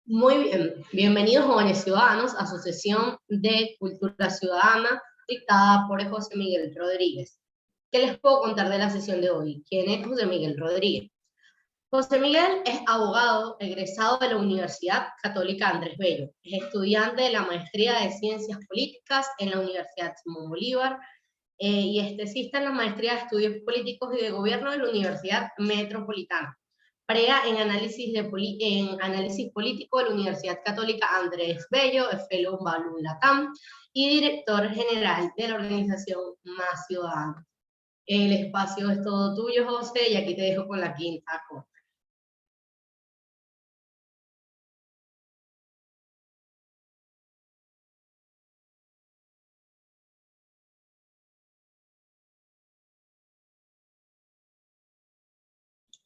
Muy bien, bienvenidos jóvenes ciudadanos a su sesión de Cultura Ciudadana dictada por José Miguel Rodríguez. ¿Qué les puedo contar de la sesión de hoy? ¿Quién es José Miguel Rodríguez? José Miguel es abogado egresado de la Universidad Católica Andrés Bello. Es estudiante de la Maestría de Ciencias Políticas en la Universidad Simón Bolívar y es tesista en la Maestría de Estudios Políticos y de Gobierno de la Universidad Metropolitana. Prea en análisis político de la Universidad Católica Andrés Bello, es fellow Balún Latam y director general de la organización Más Ciudadanos. El espacio es todo tuyo, José, y aquí te dejo con la quinta cosa.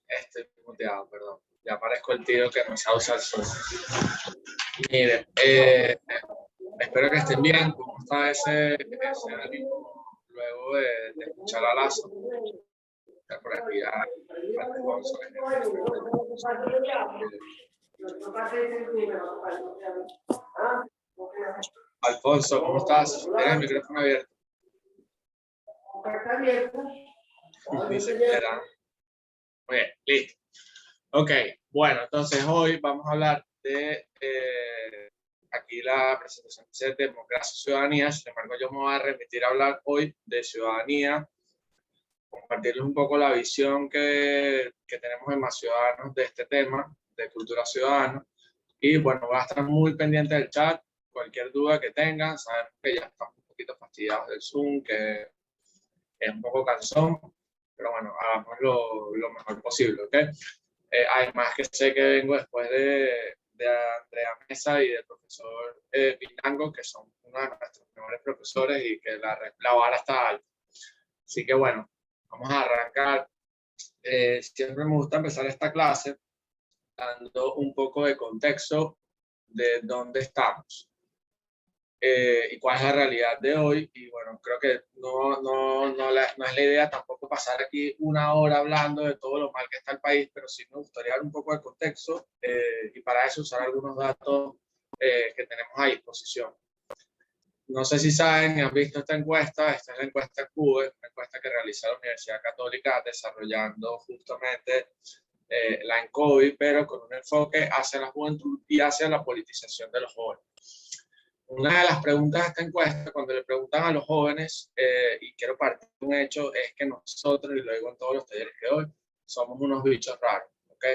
Estoy muteado, perdón. Ya parezco el tío que no sabe usar Zoom. Miren, espero que estén bien. ¿Cómo está ese ánimo luego de escuchar a Lazo? Ya por aquí ya Alfonso. Alfonso, ¿cómo estás? Tienes el micrófono abierto. Dice que era. Muy bien, listo. Ok, bueno, entonces hoy vamos a hablar de aquí la presentación de democracia y ciudadanía. Sin embargo, yo me voy a remitir a hablar hoy de ciudadanía, compartirles un poco la visión que tenemos en Más Ciudadanos de este tema, de cultura ciudadana. Y bueno, voy a estar muy pendiente del chat, cualquier duda que tengan. Sabemos que ya estamos un poquito fastidiados del Zoom, que es un poco cansón, pero bueno, hagamos lo mejor posible, ¿ok? Además que sé que vengo después de Andrea Mesa y del profesor Pinango, que son uno de nuestros mejores profesores y que la vara está alta. Así que bueno, vamos a arrancar. Siempre me gusta empezar esta clase dando un poco de contexto de dónde estamos y cuál es la realidad de hoy. Y bueno, creo que no es la idea tampoco pasar aquí una hora hablando de todo lo mal que está el país, pero sí me gustaría dar un poco de contexto y para eso usar algunos datos que tenemos a disposición. No sé si saben, han visto esta es la encuesta CUBE, una encuesta que realiza la Universidad Católica desarrollando justamente la ENCOVI, pero con un enfoque hacia la juventud y hacia la politización de los jóvenes. Una de las preguntas de esta encuesta, cuando le preguntan a los jóvenes, y quiero partir de un hecho, es que nosotros, y lo digo en todos los talleres que doy, somos unos bichos raros, ¿ok?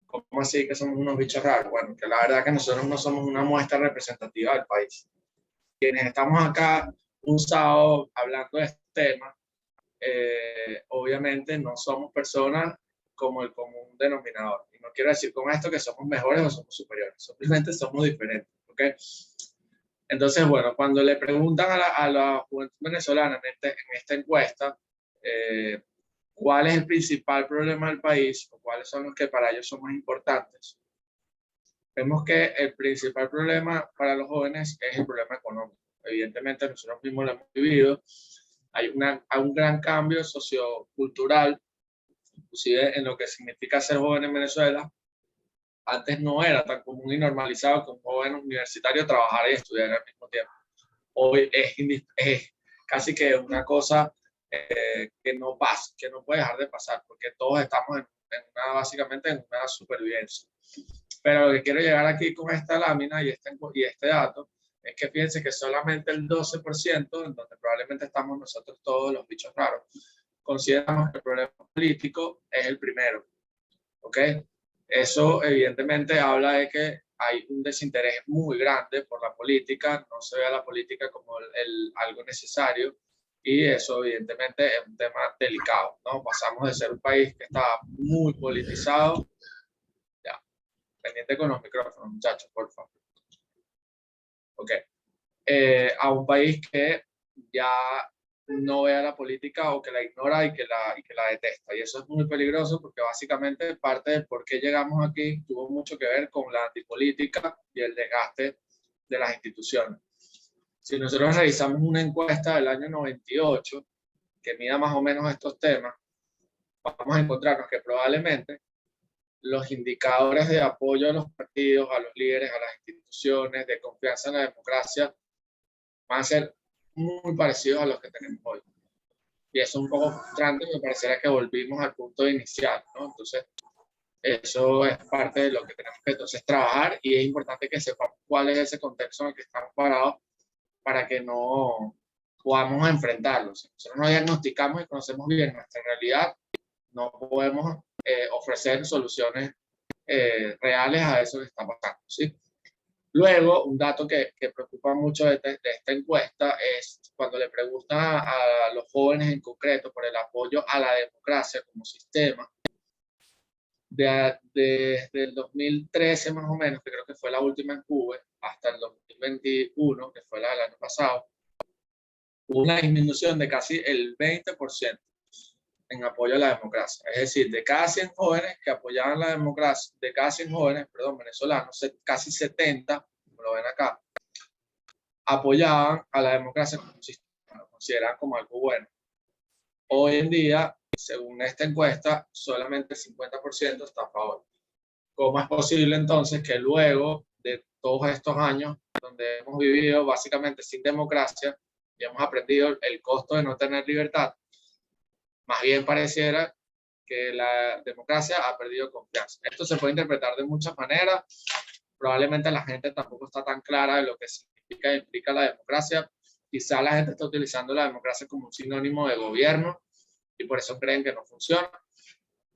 ¿Cómo así que somos unos bichos raros? Bueno, que la verdad es que nosotros no somos una muestra representativa del país. Quienes estamos acá un sábado hablando de este tema, obviamente no somos personas como el común denominador. Y no quiero decir con esto que somos mejores o somos superiores, simplemente somos diferentes, ¿ok? Entonces, bueno, cuando le preguntan a la juventud venezolana en esta encuesta cuál es el principal problema del país o cuáles son los que para ellos son más importantes, vemos que el principal problema para los jóvenes es el problema económico. Evidentemente, nosotros mismos lo hemos vivido. Hay un gran cambio sociocultural, inclusive en lo que significa ser joven en Venezuela. Antes no era tan común y normalizado que un joven universitario trabajara y estudiara al mismo tiempo. Hoy es casi que una cosa que no pasa, que no puede dejar de pasar, porque todos estamos básicamente en una supervivencia. Pero lo que quiero llegar aquí con esta lámina y este dato es que fíjense que solamente el 12%, en donde probablemente estamos nosotros todos los bichos raros, consideramos que el problema político es el primero. ¿Ok? Eso evidentemente habla de que hay un desinterés muy grande por la política, no se ve a la política como algo necesario y eso evidentemente es un tema delicado, ¿no? Pasamos de ser un país que estaba muy politizado, ya, pendiente con los micrófonos, muchachos, por favor. Ok. A un país que ya no ve a la política o que la ignora y que la detesta. Y eso es muy peligroso porque básicamente parte del por qué llegamos aquí tuvo mucho que ver con la antipolítica y el desgaste de las instituciones. Si nosotros realizamos una encuesta del año 98 que mida más o menos estos temas, vamos a encontrarnos que probablemente los indicadores de apoyo a los partidos, a los líderes, a las instituciones, de confianza en la democracia, van a ser muy parecidos a los que tenemos hoy. Y eso es un poco frustrante, me pareciera que volvimos al punto inicial, ¿no? Entonces, eso es parte de lo que tenemos que entonces trabajar, y es importante que sepamos cuál es ese contexto en el que estamos parados para que no podamos enfrentarlo. Si nosotros no diagnosticamos y conocemos bien nuestra realidad, no podemos ofrecer soluciones reales a eso que está pasando, ¿sí? Luego, un dato que preocupa mucho de esta encuesta es cuando le preguntan a los jóvenes en concreto por el apoyo a la democracia como sistema. Desde el 2013 más o menos, que creo que fue la última en Cuba, hasta el 2021, que fue la del año pasado, hubo una disminución de casi el 20% en apoyo a la democracia. Es decir, de cada 100 jóvenes que apoyaban la democracia, de cada 100 jóvenes, perdón, venezolanos, casi 70, como lo ven acá, apoyaban a la democracia como un sistema, lo consideran como algo bueno. Hoy en día, según esta encuesta, solamente el 50% está a favor. ¿Cómo es posible entonces que luego de todos estos años donde hemos vivido básicamente sin democracia y hemos aprendido el costo de no tener libertad, más bien pareciera que la democracia ha perdido confianza? Esto se puede interpretar de muchas maneras. Probablemente la gente tampoco está tan clara de lo que significa e implica la democracia. Quizá la gente está utilizando la democracia como un sinónimo de gobierno y por eso creen que no funciona.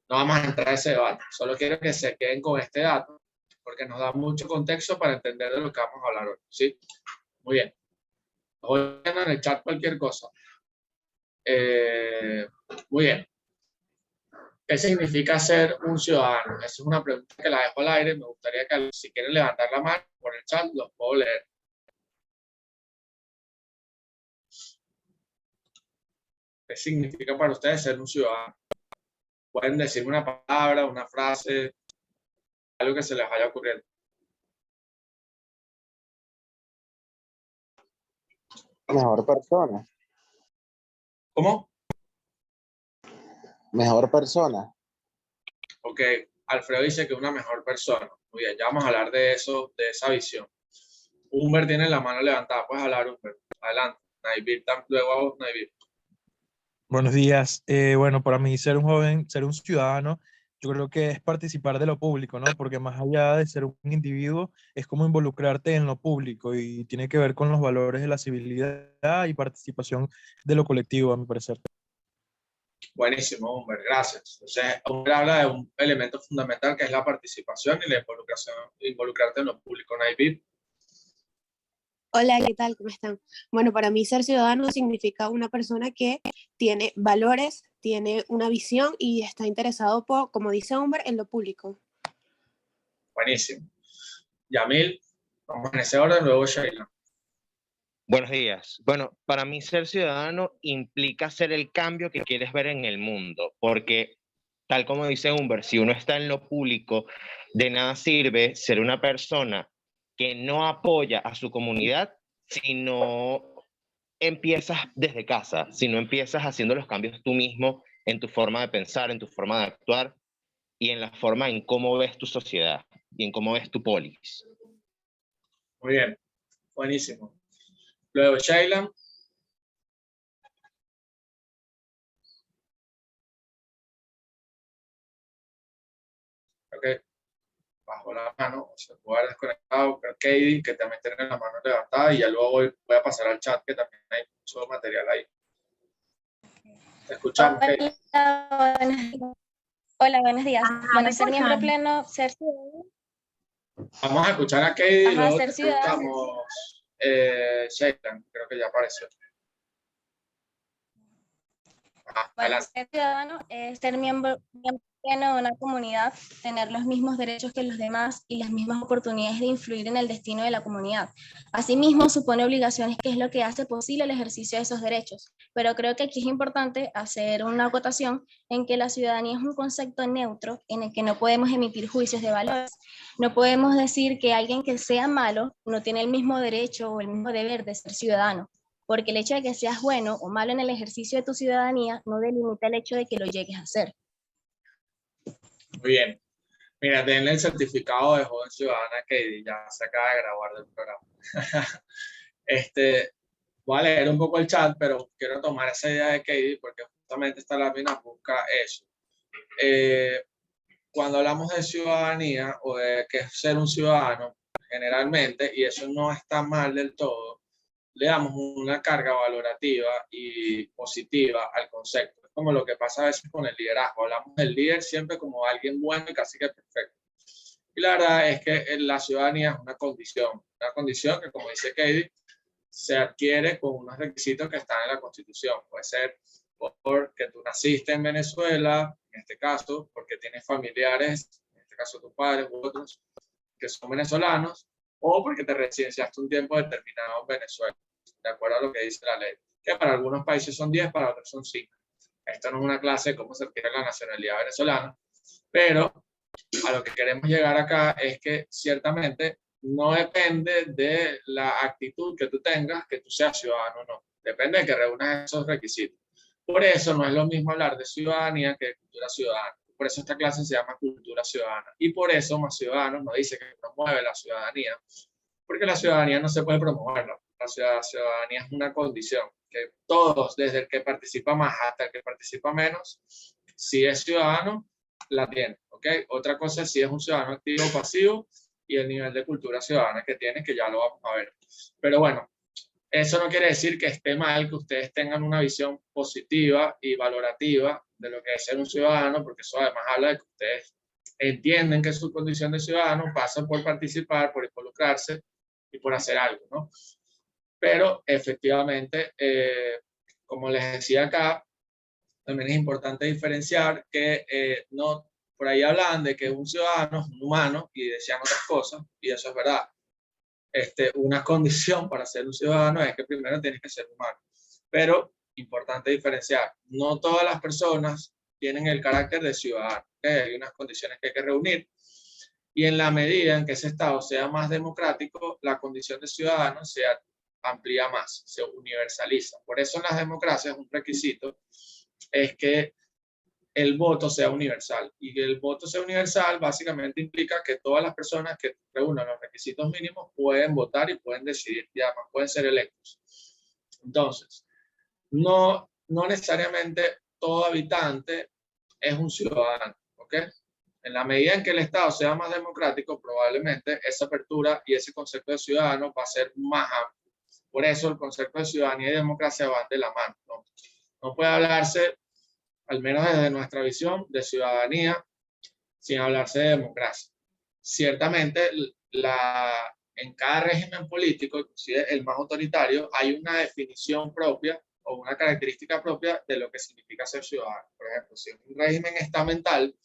No vamos a entrar a ese debate. Solo quiero que se queden con este dato porque nos da mucho contexto para entender de lo que vamos a hablar hoy, ¿sí? Muy bien. Oigan en el chat cualquier cosa. Muy bien. ¿Qué significa ser un ciudadano? Esa es una pregunta que la dejo al aire. Me gustaría que si quieren levantar la mano por el chat, los puedo leer. ¿Qué significa para ustedes ser un ciudadano? Pueden decirme una palabra, una frase, algo que se les vaya ocurriendo. Mejor persona. ¿Cómo? Mejor persona. Ok, Alfredo dice que es una mejor persona. Muy bien, ya vamos a hablar de eso, de esa visión. Humber tiene la mano levantada. Puedes hablar, Humber. Adelante. Naivir, luego a vos, Naivir. Buenos días. Bueno, para mí ser un joven, ser un ciudadano, yo creo que es participar de lo público, ¿no? Porque más allá de ser un individuo, es como involucrarte en lo público y tiene que ver con los valores de la civilidad y participación de lo colectivo, a mi parecer. Buenísimo, Humber, gracias. Entonces, Humber habla de un elemento fundamental que es la participación y la involucración, involucrarte en lo público. Naivir. Hola, ¿qué tal? ¿Cómo están? Bueno, para mí ser ciudadano significa una persona que tiene valores, tiene una visión y está interesado por, como dice Humber, en lo público. Buenísimo. Yamil, vamos en ese orden, luego Sheila. Buenos días. Bueno, para mí ser ciudadano implica ser el cambio que quieres ver en el mundo, porque tal como dice Humber, si uno está en lo público, de nada sirve ser una persona que no apoya a su comunidad si no empiezas desde casa, si no empiezas haciendo los cambios tú mismo en tu forma de pensar, en tu forma de actuar y en la forma en cómo ves tu sociedad y en cómo ves tu polis. Muy bien, buenísimo. Luego Sheila. Ok, bajo la mano, se puede haber desconectado, pero Katie, que también tiene la mano levantada, y ya luego voy a pasar al chat, que también hay mucho material ahí. Te escuchamos, Katie. Hola, buenos días. Ajá, Bueno, ¿me ser miembro escuchan? pleno, ser ciudadano. Vamos a escuchar a Katie y Ajá, luego ser te ciudadano. escuchamos Sheila, creo que ya apareció. Ajá, Bueno, adelante. ser ciudadano es ser miembro pleno de una comunidad, tener los mismos derechos que los demás y las mismas oportunidades de influir en el destino de la comunidad. Asimismo, supone obligaciones, que es lo que hace posible el ejercicio de esos derechos. Pero creo que aquí es importante hacer una acotación en que la ciudadanía es un concepto neutro en el que no podemos emitir juicios de valores. No podemos decir que alguien que sea malo no tiene el mismo derecho o el mismo deber de ser ciudadano, porque el hecho de que seas bueno o malo en el ejercicio de tu ciudadanía no delimita el hecho de que lo llegues a ser. Muy bien. Mira, denle el certificado de joven ciudadana que ya se acaba de graduar del programa. Voy a leer un poco el chat, pero quiero tomar esa idea de Katie porque justamente esta lámina busca eso. Cuando hablamos de ciudadanía o de qué es ser un ciudadano, generalmente, y eso no está mal del todo, le damos una carga valorativa y positiva al concepto. Es como lo que pasa a veces con el liderazgo. Hablamos del líder siempre como alguien bueno y casi que perfecto. Y la verdad es que la ciudadanía es una condición que, como dice Katie, se adquiere con unos requisitos que están en la Constitución. Puede ser porque tú naciste en Venezuela, en este caso, porque tienes familiares, en este caso tus padres u otros, que son venezolanos, o porque te residenciaste un tiempo determinado en Venezuela, de acuerdo a lo que dice la ley, que para algunos países son 10, para otros son 5. Esto no es una clase de cómo se adquiere la nacionalidad venezolana, pero a lo que queremos llegar acá es que ciertamente no depende de la actitud que tú tengas, que tú seas ciudadano o no. Depende de que reúnas esos requisitos. Por eso no es lo mismo hablar de ciudadanía que de cultura ciudadana. Por eso esta clase se llama cultura ciudadana. Y por eso Más Ciudadanos nos dice que promueve la ciudadanía, porque la ciudadanía no se puede promover. La ciudadanía es una condición que todos, desde el que participa más hasta el que participa menos, si es ciudadano, la tiene. ¿Okay? Otra cosa es si es un ciudadano activo o pasivo y el nivel de cultura ciudadana que tiene, que ya lo vamos a ver. Pero bueno, eso no quiere decir que esté mal que ustedes tengan una visión positiva y valorativa de lo que es ser un ciudadano, porque eso además habla de que ustedes entienden que su condición de ciudadano pasa por participar, por involucrarse y por hacer algo, ¿no? Pero efectivamente, como les decía acá, también es importante diferenciar que no, por ahí hablan de que un ciudadano es un humano y decían otras cosas, y eso es verdad. Una condición para ser un ciudadano es que primero tienes que ser humano. Pero, importante diferenciar, no todas las personas tienen el carácter de ciudadano. ¿Okay? Hay unas condiciones que hay que reunir. Y en la medida en que ese Estado sea más democrático, la condición de ciudadano se amplía más, se universaliza. Por eso en las democracias un requisito es que el voto sea universal. Y que el voto sea universal básicamente implica que todas las personas que reúnan los requisitos mínimos pueden votar y pueden decidir, y además pueden ser electos. Entonces, no necesariamente todo habitante es un ciudadano, ¿ok? En la medida en que el Estado sea más democrático, probablemente esa apertura y ese concepto de ciudadano va a ser más amplio. Por eso el concepto de ciudadanía y democracia van de la mano, ¿no? No puede hablarse, al menos desde nuestra visión, de ciudadanía sin hablarse de democracia. Ciertamente, en cada régimen político, inclusive el más autoritario, hay una definición propia o una característica propia de lo que significa ser ciudadano. Por ejemplo, si es un régimen estamental,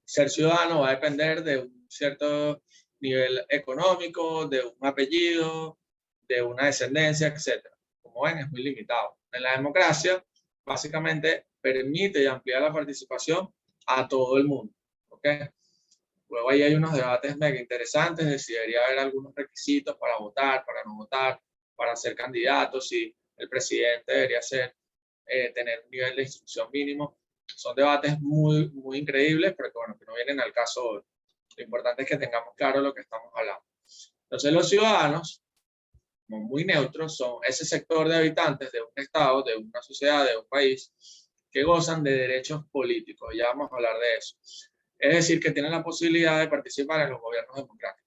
ser ciudadano va a depender de un cierto nivel económico, de un apellido, de una descendencia, etc. Como ven, es muy limitado. En la democracia, básicamente, permite y amplía la participación a todo el mundo. ¿Okay? Luego ahí hay unos debates mega interesantes de si debería haber algunos requisitos para votar, para no votar, para ser candidato, si el presidente debería tener un nivel de instrucción mínimo. Son debates muy, muy increíbles, pero bueno, que no vienen al caso hoy. Lo importante es que tengamos claro lo que estamos hablando. Entonces los ciudadanos, como muy neutros, son ese sector de habitantes de un estado, de una sociedad, de un país, que gozan de derechos políticos. Ya vamos a hablar de eso. Es decir, que tienen la posibilidad de participar en los gobiernos democráticos.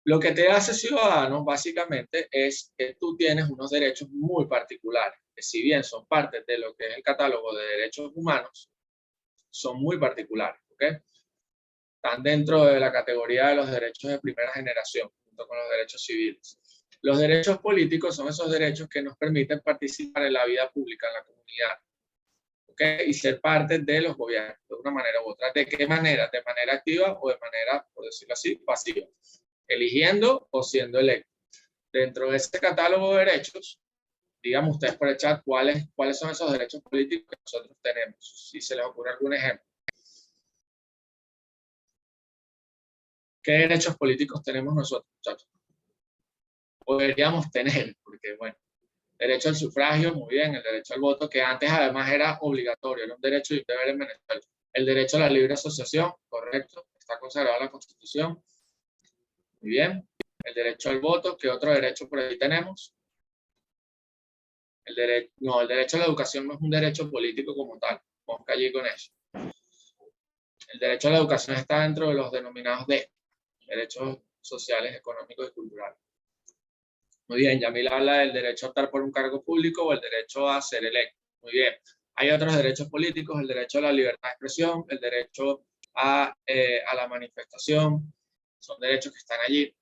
Lo que te hace ciudadano, básicamente, es que tú tienes unos derechos muy particulares, que si bien son parte de lo que es el catálogo de derechos humanos, son muy particulares, ¿ok? Están dentro de la categoría de los derechos de primera generación, junto con los derechos civiles. Los derechos políticos son esos derechos que nos permiten participar en la vida pública, en la comunidad, ¿okay? Y ser parte de los gobiernos, de una manera u otra. ¿De qué manera? De manera activa o de manera, por decirlo así, pasiva. Eligiendo o siendo electo. Dentro de ese catálogo de derechos, díganme ustedes por el chat cuáles son esos derechos políticos que nosotros tenemos, si se les ocurre algún ejemplo. ¿Qué derechos políticos tenemos nosotros, muchachos? O deberíamos tener, porque bueno, derecho al sufragio, muy bien, el derecho al voto, que antes además era obligatorio, era un derecho y un deber en Venezuela. El derecho a la libre asociación, correcto, está consagrado en la Constitución. Muy bien. El derecho al voto, ¿qué otro derecho por ahí tenemos? El derecho a la educación no es un derecho político como tal. Vamos allí con eso. El derecho a la educación está dentro de los denominados derechos sociales, económicos y culturales. Muy bien, Yamil habla del derecho a optar por un cargo público o el derecho a ser electo. Muy bien. Hay otros derechos políticos, el derecho a la libertad de expresión, el derecho a la manifestación, son derechos que están allí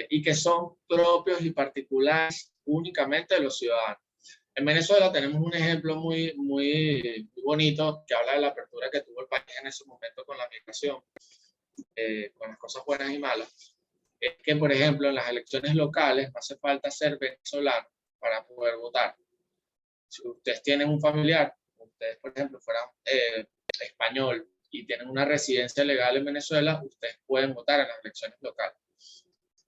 y que son propios y particulares únicamente de los ciudadanos. En Venezuela tenemos un ejemplo muy bonito que habla de la apertura que tuvo el país en ese momento con la migración, con las cosas buenas y malas. Es que, por ejemplo, en las elecciones locales no hace falta ser venezolano para poder votar. Si ustedes tienen un familiar, ustedes, por ejemplo, fueran español y tienen una residencia legal en Venezuela, ustedes pueden votar en las elecciones locales.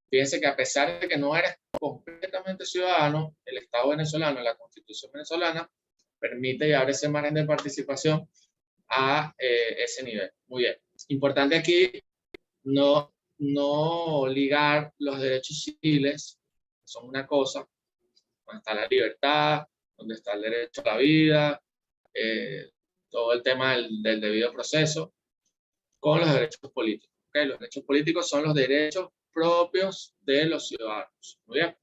Fíjense que a pesar de que no eres completamente ciudadano, el Estado venezolano, la Constitución venezolana, permite y abre ese margen de participación a ese nivel. Muy bien. Importante aquí no ligar los derechos civiles, son una cosa, donde está la libertad, donde está el derecho a la vida, todo el tema del debido proceso, con los derechos políticos. ¿Okay? Los derechos políticos son los derechos propios de los ciudadanos. Muy bien.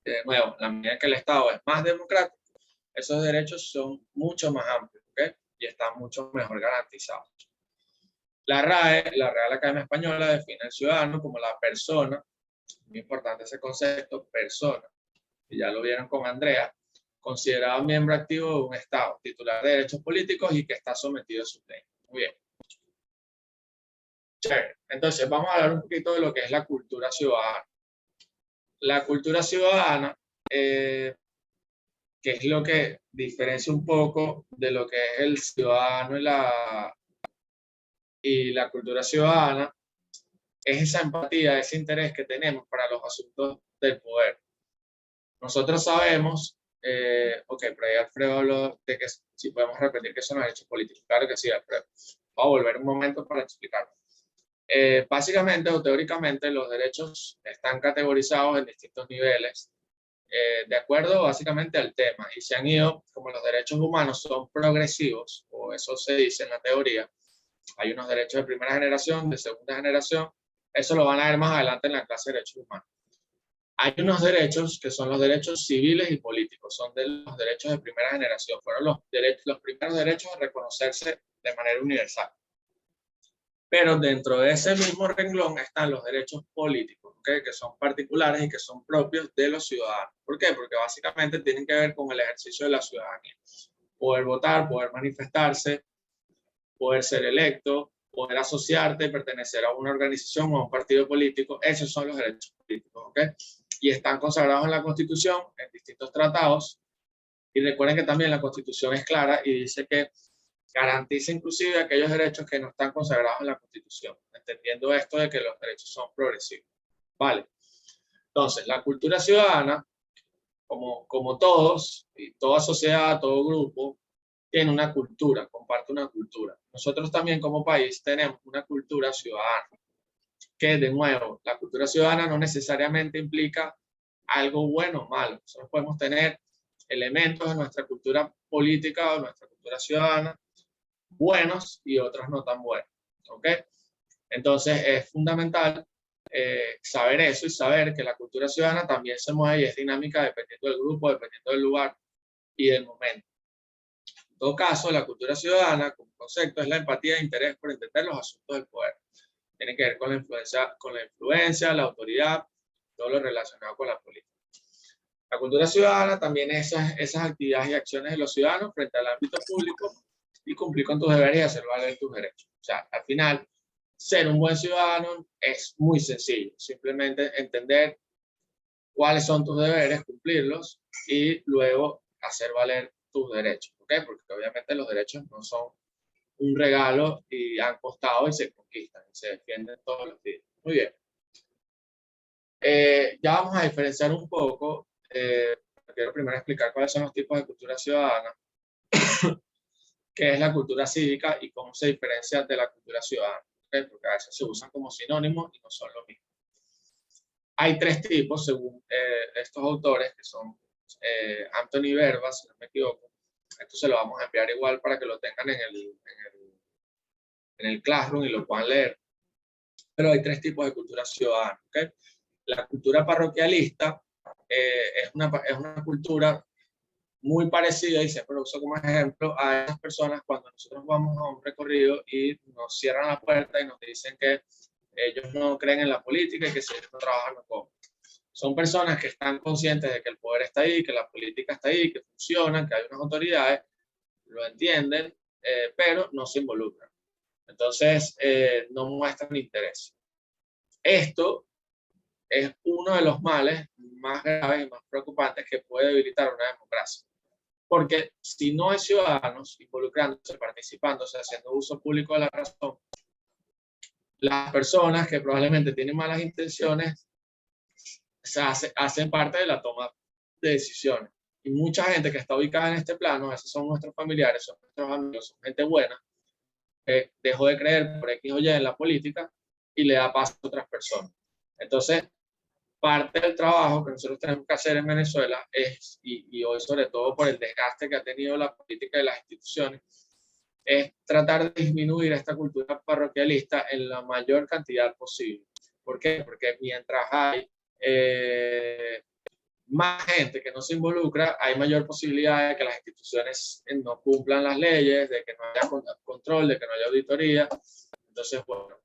De nuevo, a la medida que el Estado es más democrático, esos derechos son mucho más amplios, ¿okay? Y están mucho mejor garantizados. La RAE, la Real Academia Española, define al ciudadano como la persona, muy importante ese concepto, persona, y ya lo vieron con Andrea, considerado miembro activo de un Estado, titular de derechos políticos y que está sometido a sus leyes. Muy bien. Chévere. Entonces, vamos a hablar un poquito de lo que es la cultura ciudadana. La cultura ciudadana, que es lo que diferencia un poco de lo que es el ciudadano y la cultura ciudadana, es esa empatía, ese interés que tenemos para los asuntos del poder. Nosotros sabemos, ok, pero ahí Alfredo habló de que si podemos repetir que son los derechos políticos. Claro que sí, Alfredo. Voy a volver un momento para explicarlo. Básicamente o teóricamente los derechos están categorizados en distintos niveles de acuerdo básicamente al tema y se han ido, como los derechos humanos son progresivos, o eso se dice en la teoría, hay unos derechos de primera generación, de segunda generación, eso lo van a ver más adelante en la clase de derechos humanos. Hay unos derechos que son los derechos civiles y políticos, son de los derechos de primera generación, fueron los primeros derechos a reconocerse de manera universal. Pero dentro de ese mismo renglón están los derechos políticos, ¿okay? Que son particulares y que son propios de los ciudadanos. ¿Por qué? Porque básicamente tienen que ver con el ejercicio de la ciudadanía. Poder votar, poder manifestarse, poder ser electo, poder asociarte, pertenecer a una organización o a un partido político. Esos son los derechos políticos, ¿ok? Y están consagrados en la Constitución, en distintos tratados. Y recuerden que también la Constitución es clara y dice que garantiza inclusive aquellos derechos que no están consagrados en la Constitución, entendiendo esto de que los derechos son progresivos. Vale. Entonces, la cultura ciudadana, como todos, y toda sociedad, todo grupo, tiene una cultura, comparte una cultura. Nosotros también como país tenemos una cultura ciudadana, que de nuevo, la cultura ciudadana no necesariamente implica algo bueno o malo. Nosotros podemos tener elementos de nuestra cultura política o nuestra cultura ciudadana buenos y otros no tan buenos. ¿Ok? Entonces es fundamental saber eso y saber que la cultura ciudadana también se mueve y es dinámica dependiendo del grupo, dependiendo del lugar y del momento. En todo caso, la cultura ciudadana como concepto es la empatía e interés por entender los asuntos del poder. Tiene que ver con la influencia, la autoridad, todo lo relacionado con la política. La cultura ciudadana también es esas actividades y acciones de los ciudadanos frente al ámbito público y cumplir con tus deberes y hacer valer tus derechos. O sea, al final, ser un buen ciudadano es muy sencillo. Simplemente entender cuáles son tus deberes, cumplirlos y luego hacer valer tus derechos. ¿Ok? Porque obviamente los derechos no son un regalo y han costado y se conquistan y se defienden todos los días. Muy bien. Ya vamos a diferenciar un poco. Quiero primero explicar cuáles son los tipos de cultura ciudadana. qué es la cultura cívica y cómo se diferencia de la cultura ciudadana, ¿okay? Porque a veces se usan como sinónimos y no son lo mismo. Hay tres tipos, según estos autores, que son Anthony Verba, si no me equivoco. Esto se lo vamos a enviar igual para que lo tengan en el Classroom y lo puedan leer. Pero hay tres tipos de cultura ciudadana, ¿okay? La cultura parroquialista es una cultura muy parecida, y siempre lo uso como ejemplo, a esas personas cuando nosotros vamos a un recorrido y nos cierran la puerta y nos dicen que ellos no creen en la política y que si ellos no trabajan no comen. Son personas que están conscientes de que el poder está ahí, que la política está ahí, que funcionan, que hay unas autoridades, lo entienden, pero no se involucran. Entonces, no muestran interés. Esto es uno de los males más graves y más preocupantes que puede debilitar una democracia. Porque si no hay ciudadanos involucrándose, participándose, haciendo uso público de la razón, las personas que probablemente tienen malas intenciones hacen parte de la toma de decisiones. Y mucha gente que está ubicada en este plano, esos son nuestros familiares, son nuestros amigos, son gente buena, dejó de creer por X o Y en la política y le da paso a otras personas. Entonces, parte del trabajo que nosotros tenemos que hacer en Venezuela es, y hoy sobre todo por el desgaste que ha tenido la política y las instituciones, es tratar de disminuir esta cultura parroquialista en la mayor cantidad posible. ¿Por qué? Porque mientras hay más gente que no se involucra, hay mayor posibilidad de que las instituciones no cumplan las leyes, de que no haya control, de que no haya auditoría. Entonces, bueno,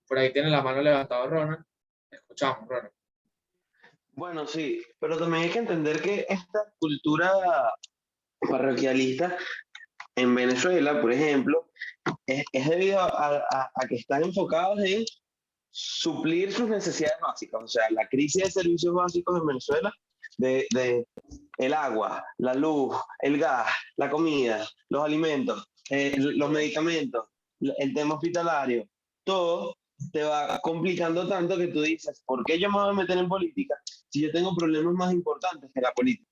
por ahí tiene la mano levantada Ronald. Escuchamos, Ronald. Bueno, sí, pero también hay que entender que esta cultura parroquialista en Venezuela, por ejemplo, es debido a que están enfocados en suplir sus necesidades básicas. O sea, la crisis de servicios básicos en Venezuela, de el agua, la luz, el gas, la comida, los alimentos, los medicamentos, el tema hospitalario, todo te va complicando tanto que tú dices, ¿por qué yo me voy a meter en política si yo tengo problemas más importantes que la política?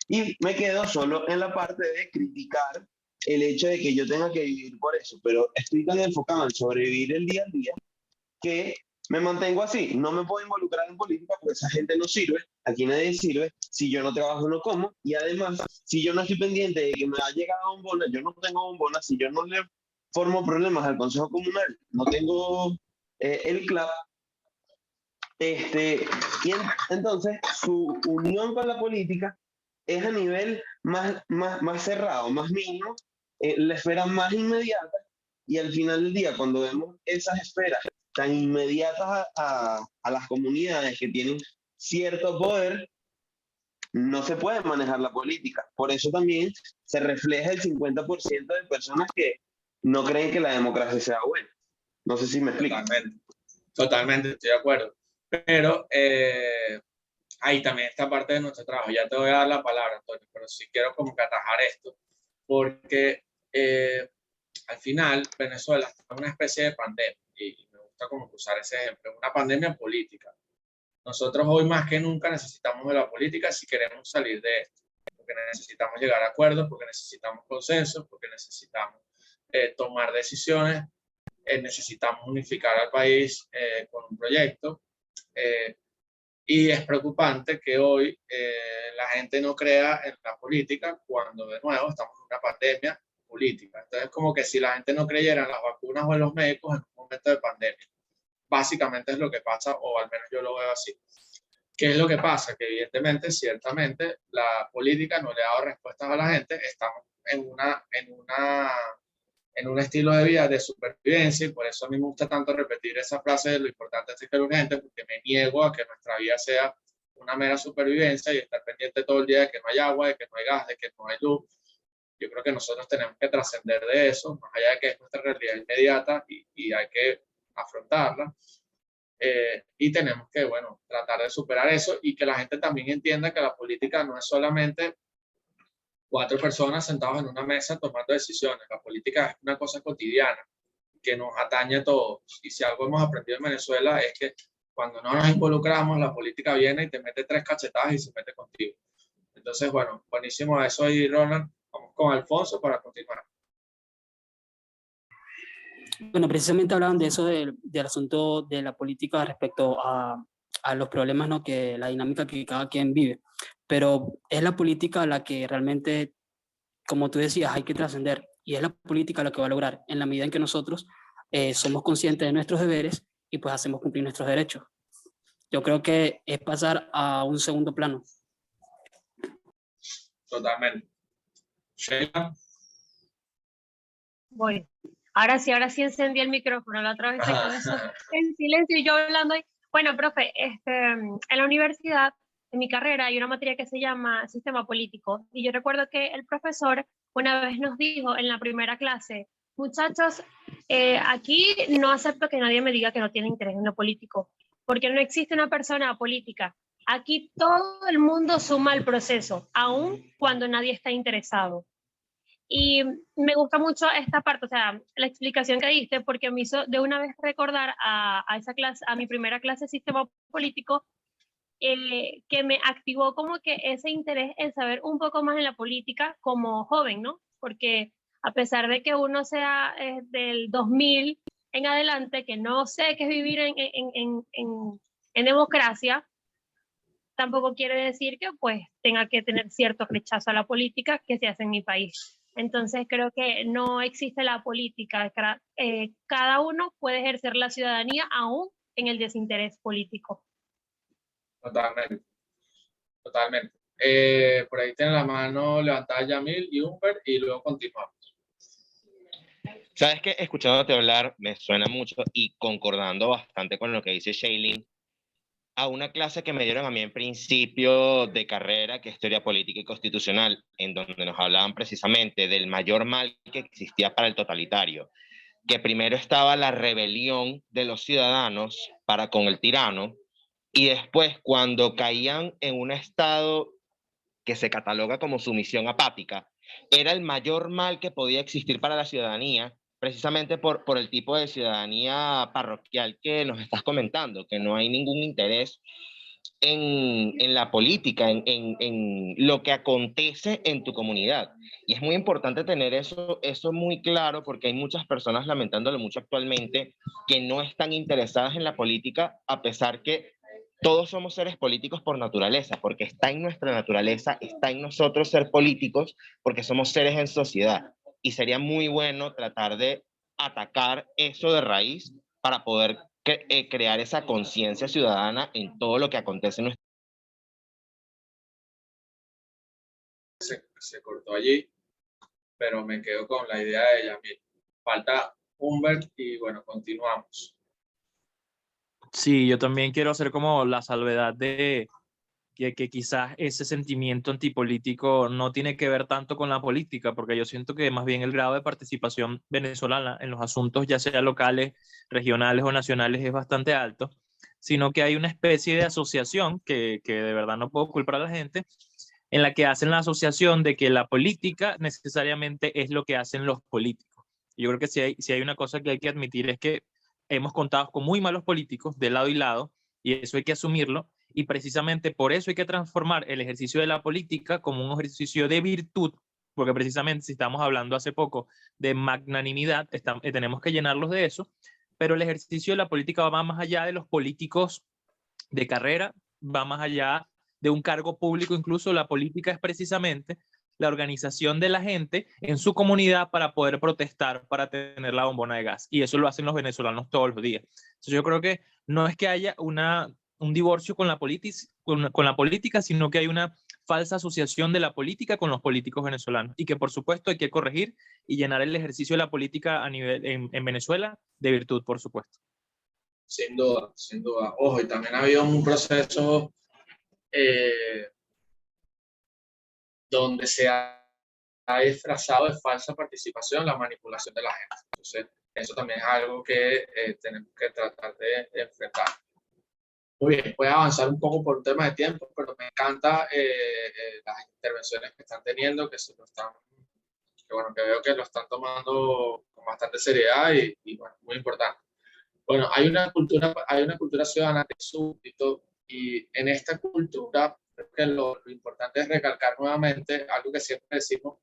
Y me quedo solo en la parte de criticar el hecho de que yo tenga que vivir por eso, pero estoy tan enfocado en sobrevivir el día a día que me mantengo así. No me puedo involucrar en política porque esa gente no sirve, aquí nadie sirve, si yo no trabajo no como, y además, si yo no estoy pendiente de que me ha llegado bombona, yo no tengo bombona, si yo no le formo problemas al Consejo Comunal, no tengo el CLAP, y entonces su unión con la política es a nivel más cerrado, más mínimo, la esfera más inmediata, y al final del día, cuando vemos esas esferas tan inmediatas a las comunidades que tienen cierto poder, no se puede manejar la política. Por eso también se refleja el 50% de personas que no creen que la democracia sea buena. No sé si me explico. Totalmente, estoy de acuerdo. Pero ahí también está parte de nuestro trabajo. Ya te voy a dar la palabra, Antonio, pero sí quiero como que atajar esto, porque al final Venezuela está en una especie de pandemia, y me gusta como usar ese ejemplo, una pandemia política. Nosotros hoy más que nunca necesitamos de la política si queremos salir de esto, porque necesitamos llegar a acuerdos, porque necesitamos consensos, porque necesitamos tomar decisiones, necesitamos unificar al país con un proyecto. Y es preocupante que hoy la gente no crea en la política cuando de nuevo estamos en una pandemia política. Entonces, como que si la gente no creyera en las vacunas o en los médicos en un momento de pandemia. Básicamente es lo que pasa, o al menos yo lo veo así. ¿Qué es lo que pasa? Que evidentemente, ciertamente, la política no le ha dado respuestas a la gente. Estamos en un estilo de vida de supervivencia, y por eso a mí me gusta tanto repetir esa frase de lo importante es ser urgente, porque me niego a que nuestra vida sea una mera supervivencia y estar pendiente todo el día de que no hay agua, de que no hay gas, de que no hay luz. Yo creo que nosotros tenemos que trascender de eso, más allá de que es nuestra realidad inmediata y hay que afrontarla. Y tenemos que, bueno, tratar de superar eso, y que la gente también entienda que la política no es solamente 4 personas sentados en una mesa tomando decisiones. La política es una cosa cotidiana que nos atañe a todos. Y si algo hemos aprendido en Venezuela es que cuando no nos involucramos, la política viene y te mete 3 cachetadas y se mete contigo. Entonces, bueno, buenísimo eso ahí, Ronald. Vamos con Alfonso para continuar. Bueno, precisamente hablaban de eso, del asunto de la política respecto a los problemas, ¿no? Que la dinámica que cada quien vive. Pero es la política la que realmente, como tú decías, hay que trascender. Y es la política la que va a lograr en la medida en que nosotros somos conscientes de nuestros deberes y pues hacemos cumplir nuestros derechos. Yo creo que es pasar a un segundo plano. Totalmente. Sheila. Voy. Ahora sí encendí el micrófono, la otra vez se quedó eso en silencio y yo hablando ahí. Bueno, profe, en la universidad, en mi carrera, hay una materia que se llama Sistema Político, y yo recuerdo que el profesor una vez nos dijo en la primera clase: muchachos, aquí no acepto que nadie me diga que no tiene interés en lo político, porque no existe una persona política. Aquí todo el mundo suma al proceso, aun cuando nadie está interesado. Y me gusta mucho esta parte, o sea, la explicación que diste, porque me hizo de una vez recordar a esa clase, a mi primera clase de sistema político, que me activó como que ese interés en saber un poco más de la política como joven, ¿no? Porque a pesar de que uno sea del 2000 en adelante, que no sé qué es vivir en democracia, tampoco quiere decir que pues tenga que tener cierto rechazo a la política que se hace en mi país. Entonces creo que no existe la política, cada uno puede ejercer la ciudadanía aún en el desinterés político. Totalmente, totalmente. Por ahí tiene la mano levantada Yamil y Humbert y luego continuamos. Sabes que escuchándote hablar me suena mucho y concordando bastante con lo que dice Shailene, a una clase que me dieron a mí en principio de carrera, que es Teoría Política y Constitucional, en donde nos hablaban precisamente del mayor mal que existía para el totalitario, que primero estaba la rebelión de los ciudadanos para con el tirano, y después cuando caían en un estado que se cataloga como sumisión apática, era el mayor mal que podía existir para la ciudadanía, precisamente por el tipo de ciudadanía parroquial que nos estás comentando, que no hay ningún interés en la política, en lo que acontece en tu comunidad. Y es muy importante tener eso muy claro, porque hay muchas personas, lamentándolo mucho actualmente, que no están interesadas en la política, a pesar que todos somos seres políticos por naturaleza, porque está en nuestra naturaleza, está en nosotros ser políticos, porque somos seres en sociedad. Y sería muy bueno tratar de atacar eso de raíz para poder crear esa conciencia ciudadana en todo lo que acontece en nuestra Se cortó allí, pero me quedo con la idea de Yamil. Falta Humbert y bueno, continuamos. Sí, yo también quiero hacer como la salvedad de que quizás ese sentimiento antipolítico no tiene que ver tanto con la política, porque yo siento que más bien el grado de participación venezolana en los asuntos, ya sea locales, regionales o nacionales, es bastante alto, sino que hay una especie de asociación que de verdad no puedo culpar a la gente, en la que hacen la asociación de que la política necesariamente es lo que hacen los políticos. Yo creo que si hay una cosa que hay que admitir es que hemos contado con muy malos políticos de lado y lado, y eso hay que asumirlo, y precisamente por eso hay que transformar el ejercicio de la política como un ejercicio de virtud, porque precisamente si estamos hablando hace poco de magnanimidad, tenemos que llenarlos de eso, pero el ejercicio de la política va más allá de los políticos de carrera, va más allá de un cargo público, incluso la política es precisamente la organización de la gente en su comunidad para poder protestar, para tener la bombona de gas. Y eso lo hacen los venezolanos todos los días. Entonces yo creo que no es que haya un divorcio con la política, sino que hay una falsa asociación de la política con los políticos venezolanos y que por supuesto hay que corregir y llenar el ejercicio de la política a nivel en Venezuela de virtud, por supuesto. Sin duda, sin duda. Ojo, y también ha habido un proceso donde se ha disfrazado de falsa participación la manipulación de la gente. Entonces, eso también es algo que tenemos que tratar de enfrentar. Muy bien, voy a avanzar un poco por un tema de tiempo, pero me encanta las intervenciones que están teniendo, que que veo que lo están tomando con bastante seriedad y bueno, muy importante. Bueno, hay una cultura ciudadana que es súbdito, y en esta cultura creo que lo importante es recalcar nuevamente algo que siempre decimos,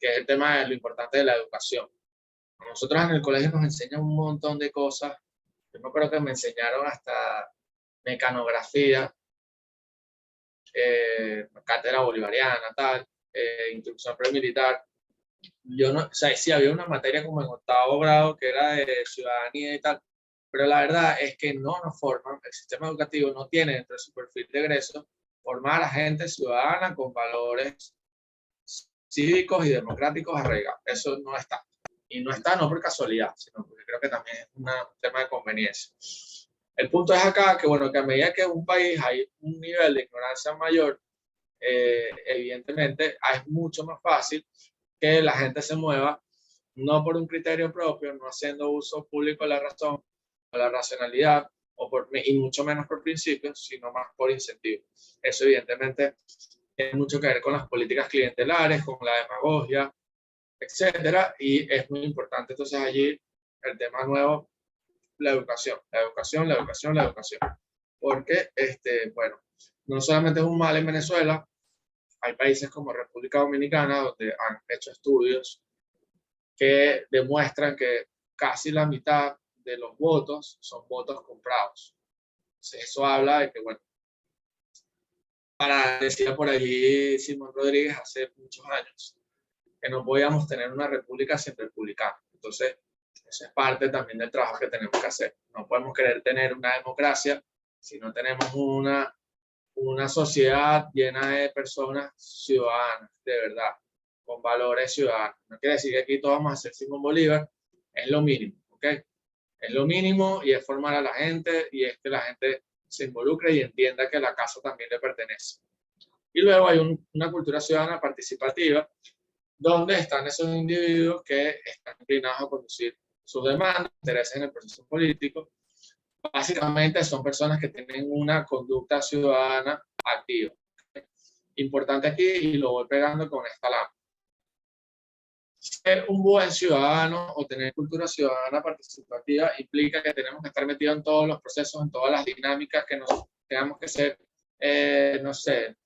que es el tema de lo importante de la educación. A nosotros en el colegio nos enseñan un montón de cosas. Yo me acuerdo que me enseñaron hasta mecanografía, cátedra bolivariana, tal, instrucción premilitar. Yo no, o sea, sí había una materia como en 8º grado que era de ciudadanía y tal, pero la verdad es que no nos forman, el sistema educativo no tiene dentro de su perfil de egreso formar a gente ciudadana con valores cívicos y democráticos arraigados. Eso no está. Y no está no por casualidad, sino porque creo que también es un tema de conveniencia. El punto es acá que, bueno, que a medida que en un país hay un nivel de ignorancia mayor, evidentemente es mucho más fácil que la gente se mueva, no por un criterio propio, no haciendo uso público de la razón, de la racionalidad, y mucho menos por principios, sino más por incentivos. Eso evidentemente tiene mucho que ver con las políticas clientelares, con la demagogia, etcétera, y es muy importante entonces allí el tema nuevo, la educación, porque, bueno, no solamente es un mal en Venezuela, hay países como República Dominicana donde han hecho estudios que demuestran que casi la mitad de los votos son votos comprados. Entonces eso habla de que, bueno, para decir por allí Simón Rodríguez hace muchos años, que no podíamos tener una república sin republicanos. Entonces, eso es parte también del trabajo que tenemos que hacer. No podemos querer tener una democracia si no tenemos una sociedad llena de personas ciudadanas, de verdad, con valores ciudadanos. No quiere decir que aquí todos vamos a ser Simón Bolívar, es lo mínimo, ¿ok? Es lo mínimo y es formar a la gente y es que la gente se involucre y entienda que la casa también le pertenece. Y luego hay una cultura ciudadana participativa donde están esos individuos que están inclinados a conducir sus demandas, intereses en el proceso político. Básicamente son personas que tienen una conducta ciudadana activa. Importante aquí, y lo voy pegando con esta lámpara. Ser un buen ciudadano o tener cultura ciudadana participativa implica que tenemos que estar metidos en todos los procesos, en todas las dinámicas, que nos tengamos que ser, no sé,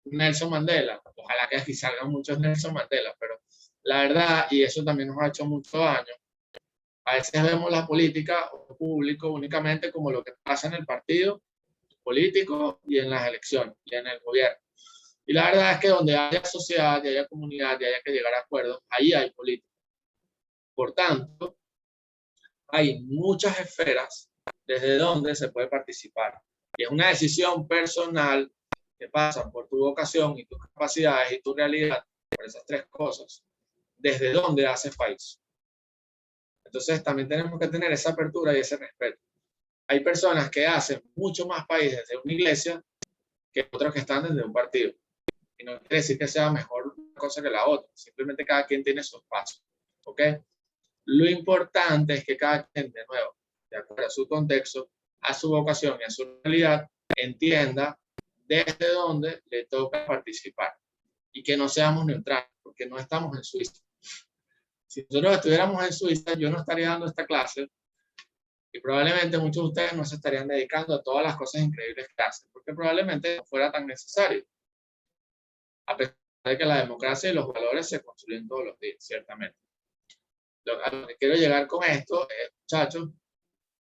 Nelson Mandela. Ojalá que aquí salgan muchos Nelson Mandela, pero la verdad, y eso también nos ha hecho mucho daño, a veces vemos la política o público únicamente como lo que pasa en el partido político y en las elecciones y en el gobierno. Y la verdad es que donde haya sociedad, y haya comunidad, y haya que llegar a acuerdos, ahí hay política. Por tanto, hay muchas esferas desde donde se puede participar. Y es una decisión personal que pasa por tu vocación y tus capacidades y tu realidad, por esas tres cosas, desde donde haces país. Entonces también tenemos que tener esa apertura y ese respeto. Hay personas que hacen mucho más país desde una iglesia que otros que están desde un partido. Y no quiere decir que sea mejor una cosa que la otra. Simplemente cada quien tiene su espacio. ¿Ok? Lo importante es que cada quien, de nuevo, de acuerdo a su contexto, a su vocación y a su realidad, entienda desde dónde le toca participar. Y que no seamos neutrales, porque no estamos en Suiza. Si nosotros estuviéramos en Suiza, yo no estaría dando esta clase y probablemente muchos de ustedes no se estarían dedicando a todas las cosas increíbles que hacen, porque probablemente no fuera tan necesario. A pesar de que la democracia y los valores se construyen todos los días, ciertamente. A lo que quiero llegar con esto es, muchachos,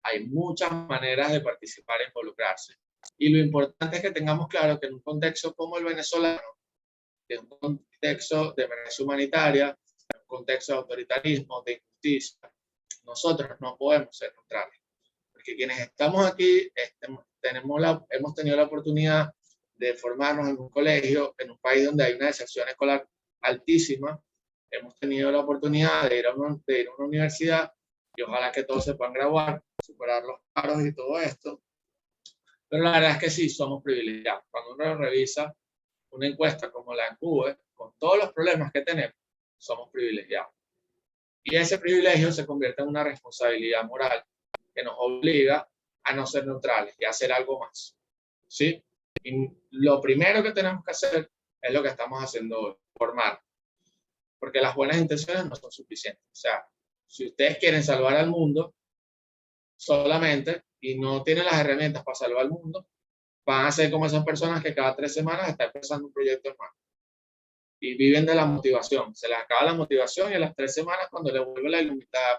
hay muchas maneras de participar e involucrarse. Y lo importante es que tengamos claro que en un contexto como el venezolano, en un contexto de emergencia humanitaria, en un contexto de autoritarismo, de injusticia, nosotros no podemos ser neutrales. Porque quienes estamos aquí hemos tenido la oportunidad de formarnos en un colegio, en un país donde hay una deserción escolar altísima. Hemos tenido la oportunidad de ir a una universidad y ojalá que todos se puedan graduar, superar los paros y todo esto. Pero la verdad es que sí, somos privilegiados. Cuando uno revisa una encuesta como la ENCUBE, con todos los problemas que tenemos, somos privilegiados. Y ese privilegio se convierte en una responsabilidad moral que nos obliga a no ser neutrales y a hacer algo más. ¿Sí? Y lo primero que tenemos que hacer es lo que estamos haciendo hoy, formar. Porque las buenas intenciones no son suficientes. O sea, si ustedes quieren salvar al mundo solamente y no tienen las herramientas para salvar al mundo, van a ser como esas personas que cada 3 semanas están empezando un proyecto hermano. y viven de la motivación. Se les acaba la motivación y a las 3 semanas, cuando les vuelve la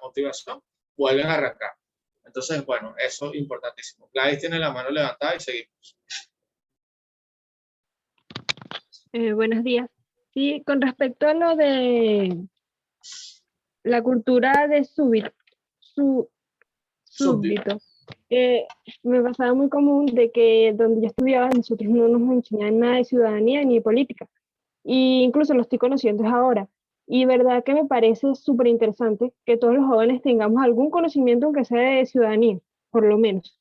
motivación, vuelven a arrancar. Entonces, bueno, eso es importantísimo. Gladys tiene la mano levantada y seguimos. Buenos días. Sí, con respecto a lo de la cultura de súbdito, me pasaba muy común de que donde yo estudiaba nosotros no nos enseñaban nada de ciudadanía ni de política. Y incluso lo estoy conociendo ahora. Y verdad que me parece súper interesante que todos los jóvenes tengamos algún conocimiento, aunque sea de ciudadanía, por lo menos.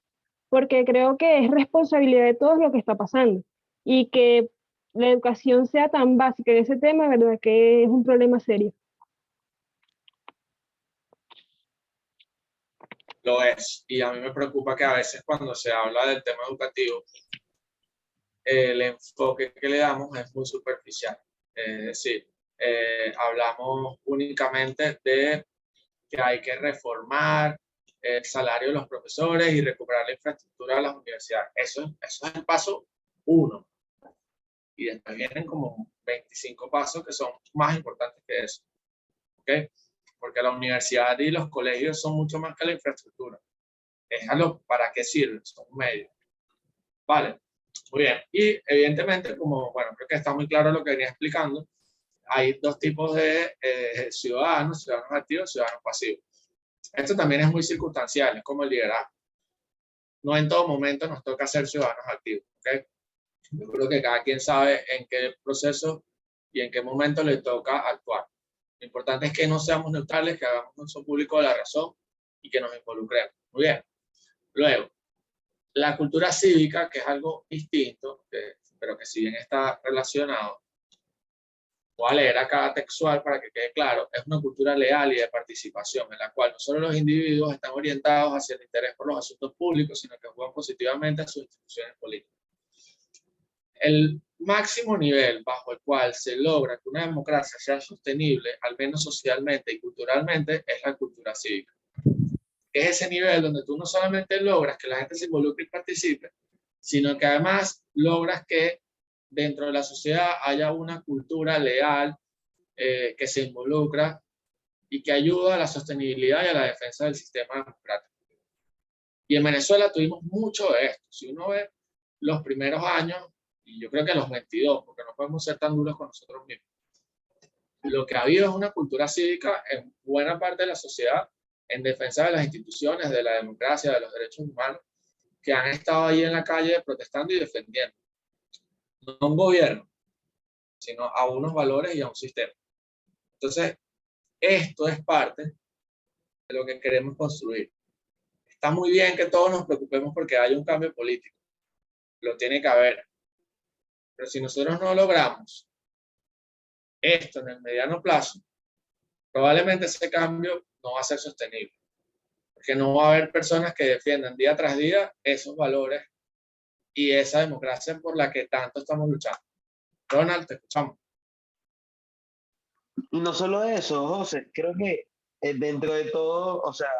Porque creo que es responsabilidad de todos lo que está pasando. Y que la educación sea tan básica en ese tema, verdad que es un problema serio. Lo es. Y a mí me preocupa que a veces cuando se habla del tema educativo, el enfoque que le damos es muy superficial. Es decir, hablamos únicamente de que hay que reformar el salario de los profesores y recuperar la infraestructura de las universidades. Eso es el paso 1. Y después vienen como 25 pasos que son más importantes que eso. ¿Okay? Porque la universidad y los colegios son mucho más que la infraestructura. ¿Para qué sirven? Son medios. Vale, muy bien. Y evidentemente, como, bueno, creo que está muy claro lo que venía explicando, hay 2 tipos de ciudadanos activos, ciudadanos pasivos. Esto también es muy circunstancial, es como el liderazgo. No en todo momento nos toca ser ciudadanos activos. ¿Okay? Yo creo que cada quien sabe en qué proceso y en qué momento le toca actuar. Lo importante es que no seamos neutrales, que hagamos uso público de la razón y que nos involucremos. Muy bien. Luego, la cultura cívica, que es algo distinto, pero que si bien está relacionado, voy a leer acá textual para que quede claro, es una cultura leal y de participación, en la cual no solo los individuos están orientados hacia el interés por los asuntos públicos, sino que juegan positivamente a sus instituciones políticas. El máximo nivel bajo el cual se logra que una democracia sea sostenible, al menos socialmente y culturalmente, es la cultura cívica. Es ese nivel donde tú no solamente logras que la gente se involucre y participe, sino que además logras que dentro de la sociedad haya una cultura leal que se involucra y que ayuda a la sostenibilidad y a la defensa del sistema democrático. Y en Venezuela tuvimos mucho de esto. Si uno ve los primeros años, y yo creo que los 22, porque no podemos ser tan duros con nosotros mismos, lo que ha habido es una cultura cívica en buena parte de la sociedad en defensa de las instituciones, de la democracia, de los derechos humanos, que han estado ahí en la calle protestando y defendiendo. No a un gobierno, sino a unos valores y a un sistema. Entonces, esto es parte de lo que queremos construir. Está muy bien que todos nos preocupemos porque haya un cambio político. Lo tiene que haber. Pero si nosotros no logramos esto en el mediano plazo, probablemente ese cambio no va a ser sostenible. Porque no va a haber personas que defiendan día tras día esos valores y esa democracia por la que tanto estamos luchando. Ronald, te escuchamos. Y no solo eso, José, creo que dentro de todo, o sea,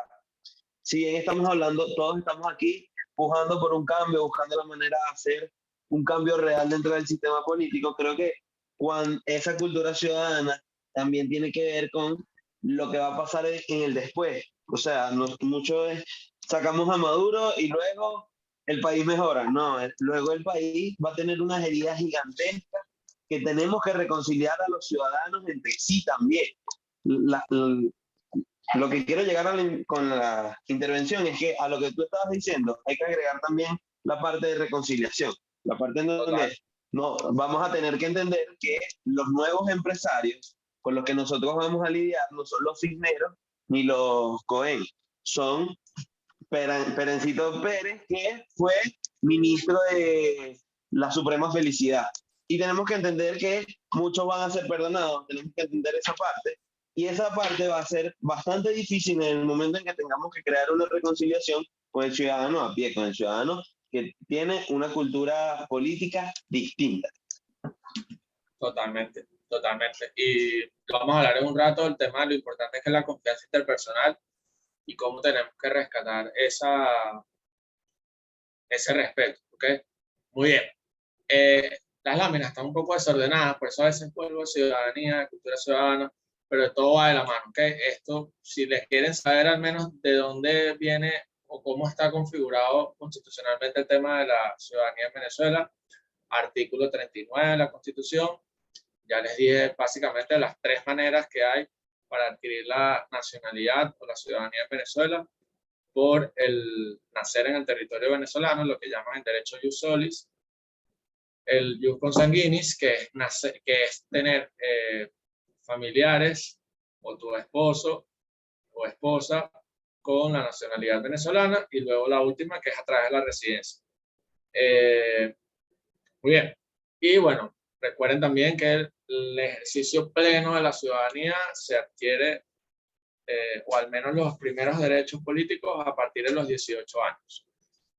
si bien estamos hablando, todos estamos aquí pujando por un cambio, buscando la manera de hacer un cambio real dentro del sistema político, creo que cuando esa cultura ciudadana también tiene que ver con lo que va a pasar en el después. O sea, mucho es, sacamos a Maduro y luego el país mejora. No, luego el país va a tener unas heridas gigantescas que tenemos que reconciliar a los ciudadanos entre sí también. Lo que quiero llegar con la intervención es que a lo que tú estabas diciendo hay que agregar también la parte de reconciliación, la parte en donde no, vamos a tener que entender que los nuevos empresarios con los que nosotros vamos a lidiar no son los Cisneros ni los Cohen, son Perencito Pérez, que fue ministro de la Suprema Felicidad. Y tenemos que entender que muchos van a ser perdonados, tenemos que entender esa parte. Y esa parte va a ser bastante difícil en el momento en que tengamos que crear una reconciliación con el ciudadano a pie, con el ciudadano que tiene una cultura política distinta. Totalmente, totalmente. Y lo vamos a hablar en un rato, el tema, lo importante es que la confianza interpersonal y cómo tenemos que rescatar ese respeto, ¿ok? Muy bien. las láminas están un poco desordenadas, por eso a veces vuelvo a ciudadanía, cultura ciudadana, pero todo va de la mano, ¿ok? Esto, si les quieren saber al menos de dónde viene o cómo está configurado constitucionalmente el tema de la ciudadanía en Venezuela, artículo 39 de la Constitución, ya les dije básicamente las 3 maneras que hay para adquirir la nacionalidad o la ciudadanía en Venezuela: por el nacer en el territorio venezolano, lo que llaman el derecho jus solis; el jus consanguinis, que es tener familiares o tu esposo o esposa con la nacionalidad venezolana; y luego la última, que es a través de la residencia. Muy bien. Y bueno, recuerden también que el ejercicio pleno de la ciudadanía se adquiere, o al menos los primeros derechos políticos, a partir de los 18 años.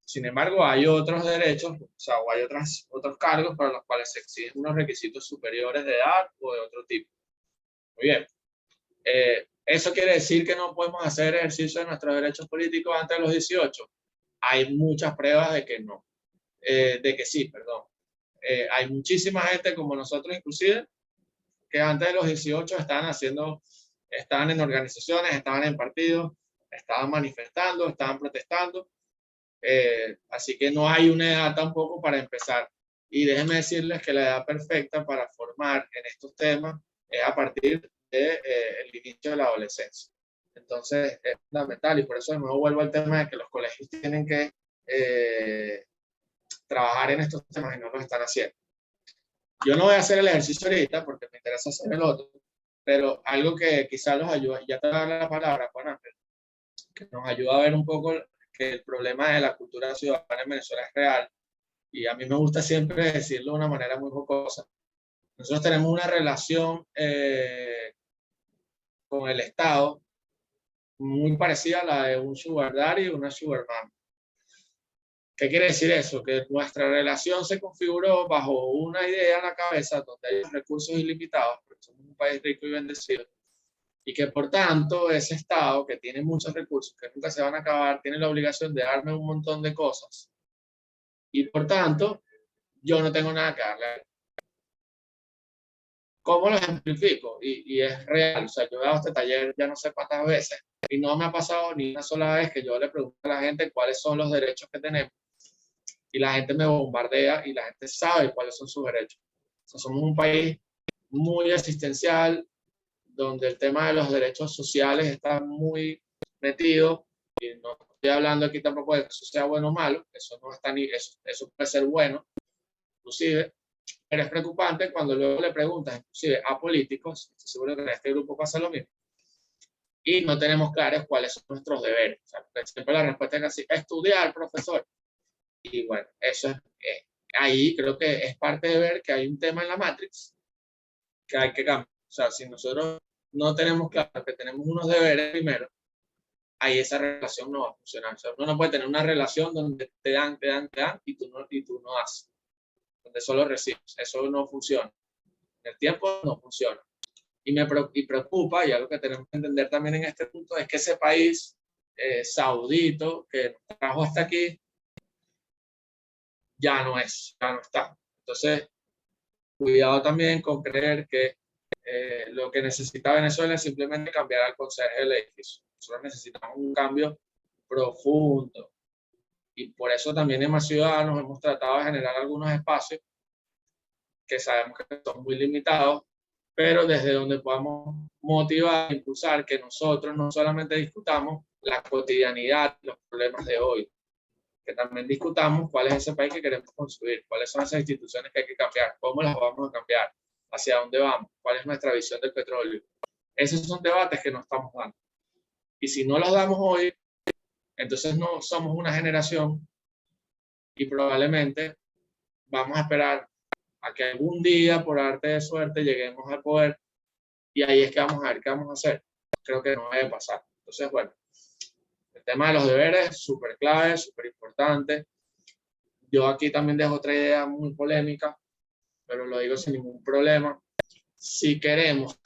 Sin embargo, hay otros derechos, o sea, o hay otros cargos para los cuales se exigen unos requisitos superiores de edad o de otro tipo. Muy bien. ¿Eso quiere decir que no podemos hacer ejercicio de nuestros derechos políticos antes de los 18? Hay muchas pruebas de que no. De que sí, perdón. Hay muchísima gente, como nosotros inclusive, que antes de los 18 estaban en organizaciones, estaban en partidos, estaban manifestando, estaban protestando. Así que no hay una edad tampoco para empezar. Y déjenme decirles que la edad perfecta para formar en estos temas es a partir del inicio de la adolescencia. Entonces es fundamental, y por eso de nuevo vuelvo al tema de que los colegios tienen que trabajar en estos temas y no lo están haciendo. Yo no voy a hacer el ejercicio ahorita porque me interesa hacer el otro, pero algo que quizás los ayuda, ya te voy a dar la palabra, Juan Ángel, que nos ayuda a ver un poco que el problema de la cultura ciudadana en Venezuela es real, y a mí me gusta siempre decirlo de una manera muy jocosa. Nosotros tenemos una relación con el Estado muy parecida a la de un sugar daddy y una sugar mom. ¿Qué quiere decir eso? Que nuestra relación se configuró bajo una idea en la cabeza donde hay recursos ilimitados, porque somos un país rico y bendecido, y que por tanto ese Estado, que tiene muchos recursos que nunca se van a acabar, tiene la obligación de darme un montón de cosas, y por tanto yo no tengo nada que darle. ¿Cómo lo ejemplifico? Y es real. O sea, yo he dado este taller ya no sé cuántas veces y no me ha pasado ni una sola vez que yo le pregunte a la gente cuáles son los derechos que tenemos, y la gente me bombardea y la gente sabe cuáles son sus derechos. O sea, somos un país muy asistencial, donde el tema de los derechos sociales está muy metido, y no estoy hablando aquí tampoco de que eso sea bueno o malo, eso no está ni, eso puede ser bueno, inclusive, pero es preocupante cuando luego le preguntas, inclusive a políticos, estoy seguro que en este grupo pasa lo mismo, y no tenemos claros cuáles son nuestros deberes. O sea, siempre la respuesta es así: estudiar, profesor. Y bueno, eso es, ahí creo que es parte de ver que hay un tema en la Matrix que hay que cambiar. O sea, si nosotros no tenemos claro que tenemos unos deberes primero, ahí esa relación no va a funcionar. O sea, uno no puede tener una relación donde te dan y tú no das, donde solo recibes. Eso no funciona. En el tiempo no funciona. Y me preocupa, y algo que tenemos que entender también en este punto, es que ese país saudito que nos trajo hasta aquí, ya no está. Entonces, cuidado también con creer que lo que necesita Venezuela es simplemente cambiar al conserje del edificio. Nosotros necesitamos un cambio profundo. Y por eso también en Más Ciudadanos hemos tratado de generar algunos espacios que sabemos que son muy limitados, pero desde donde podamos motivar e impulsar que nosotros no solamente discutamos la cotidianidad, los problemas de hoy, que también discutamos cuál es ese país que queremos construir, cuáles son esas instituciones que hay que cambiar, cómo las vamos a cambiar, hacia dónde vamos, cuál es nuestra visión del petróleo. Esos son debates que no estamos dando. Y si no los damos hoy, entonces no somos una generación, y probablemente vamos a esperar a que algún día, por arte de suerte, lleguemos al poder, y ahí es que vamos a ver qué vamos a hacer. Creo que no debe pasar. Entonces, bueno, el tema de los deberes es súper clave, súper importante. Yo aquí también dejo otra idea muy polémica, pero lo digo sin ningún problema. Si queremos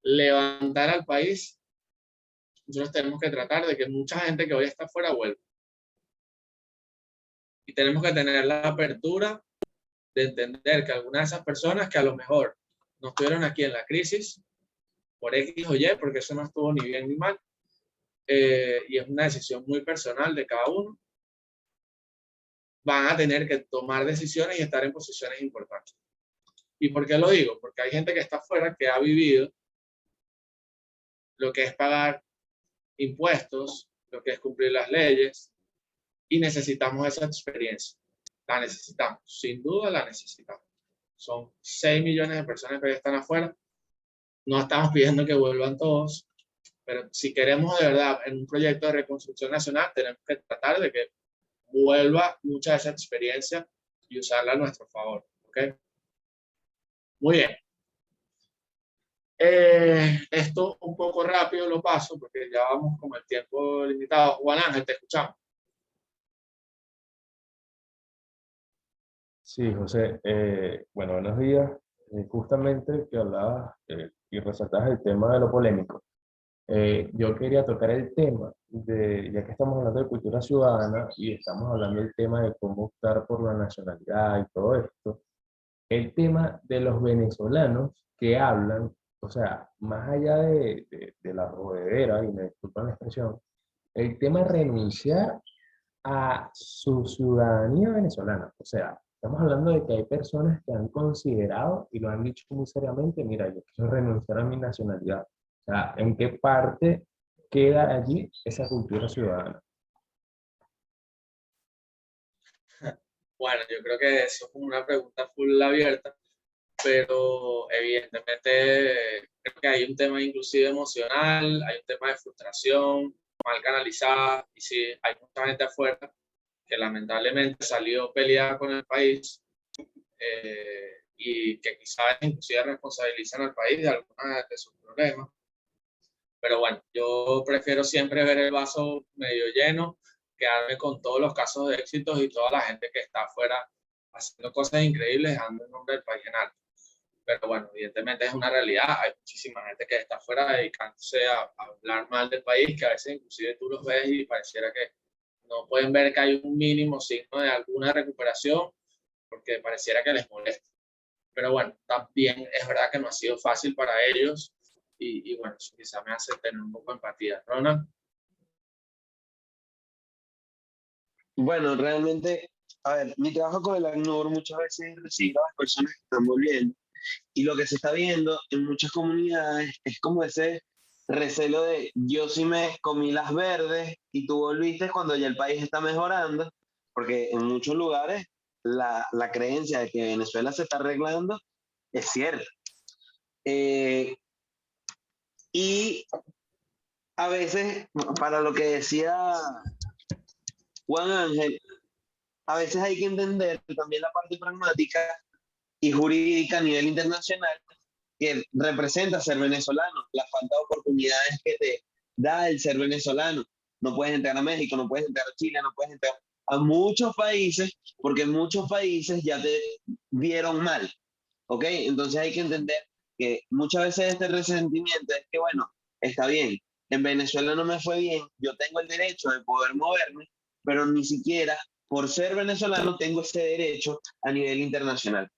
levantar al país, nosotros tenemos que tratar de que mucha gente que hoy está afuera vuelva. Y tenemos que tener la apertura de entender que algunas de esas personas que a lo mejor no estuvieron aquí en la crisis, por X o Y, porque eso no estuvo ni bien ni mal, y es una decisión muy personal de cada uno, van a tener que tomar decisiones y estar en posiciones importantes. ¿Y por qué lo digo? Porque hay gente que está afuera que ha vivido lo que es pagar impuestos, lo que es cumplir las leyes, y necesitamos esa experiencia. La necesitamos, sin duda la necesitamos. Son 6 millones de personas que están afuera. No estamos pidiendo que vuelvan todos, pero si queremos de verdad en un proyecto de reconstrucción nacional, tenemos que tratar de que vuelva mucha de esa experiencia y usarla a nuestro favor. ¿Okay? Muy bien. Esto un poco rápido lo paso porque ya vamos con el tiempo limitado. Juan Ángel, te escuchamos. Sí, José. Bueno, buenos días. Justamente que hablabas y resaltabas el tema de lo polémico. Yo quería tocar el tema de, ya que estamos hablando de cultura ciudadana y estamos hablando del tema de cómo optar por la nacionalidad y todo esto, el tema de los venezolanos que hablan, o sea, más allá de la rodedera, y me disculpan la expresión, el tema de renunciar a su ciudadanía venezolana. O sea, estamos hablando de que hay personas que han considerado y lo han dicho muy seriamente, mira, yo quiero renunciar a mi nacionalidad. O sea, ¿en qué parte queda allí esa cultura ciudadana? Bueno, yo creo que eso es una pregunta full abierta, pero evidentemente creo que hay un tema inclusive emocional, hay un tema de frustración mal canalizada, y sí, hay mucha gente afuera que lamentablemente salió peleada con el país y que quizás inclusive responsabilizan al país de algunos de sus problemas. Pero bueno, yo prefiero siempre ver el vaso medio lleno, quedarme con todos los casos de éxitos y toda la gente que está afuera haciendo cosas increíbles, dejando el nombre del país en alto. Pero bueno, evidentemente es una realidad. Hay muchísima gente que está afuera dedicándose a hablar mal del país, que a veces inclusive tú los ves y pareciera que no pueden ver que hay un mínimo signo de alguna recuperación, porque pareciera que les molesta. Pero bueno, también es verdad que no ha sido fácil para ellos y bueno, eso quizá me hace tener un poco de empatía. Ronald. Bueno, realmente, a ver, mi trabajo con el ACNUR muchas veces es recibir a las personas que están volviendo. Y lo que se está viendo en muchas comunidades es como ese recelo de yo sí me comí las verdes y tú volviste cuando ya el país está mejorando, porque en muchos lugares la creencia de que Venezuela se está arreglando es cierta. Y a veces, para lo que decía Juan Ángel, a veces hay que entender también la parte pragmática y jurídica a nivel internacional que representa ser venezolano, la falta de oportunidades que te da el ser venezolano. No puedes entrar a México, no puedes entrar a Chile, no puedes entrar a muchos países, porque en muchos países ya te vieron mal, ¿ok? Entonces hay que entender que muchas veces este resentimiento es que, bueno, está bien, en Venezuela no me fue bien, yo tengo el derecho de poder moverme, pero ni siquiera por ser venezolano tengo ese derecho a nivel internacional.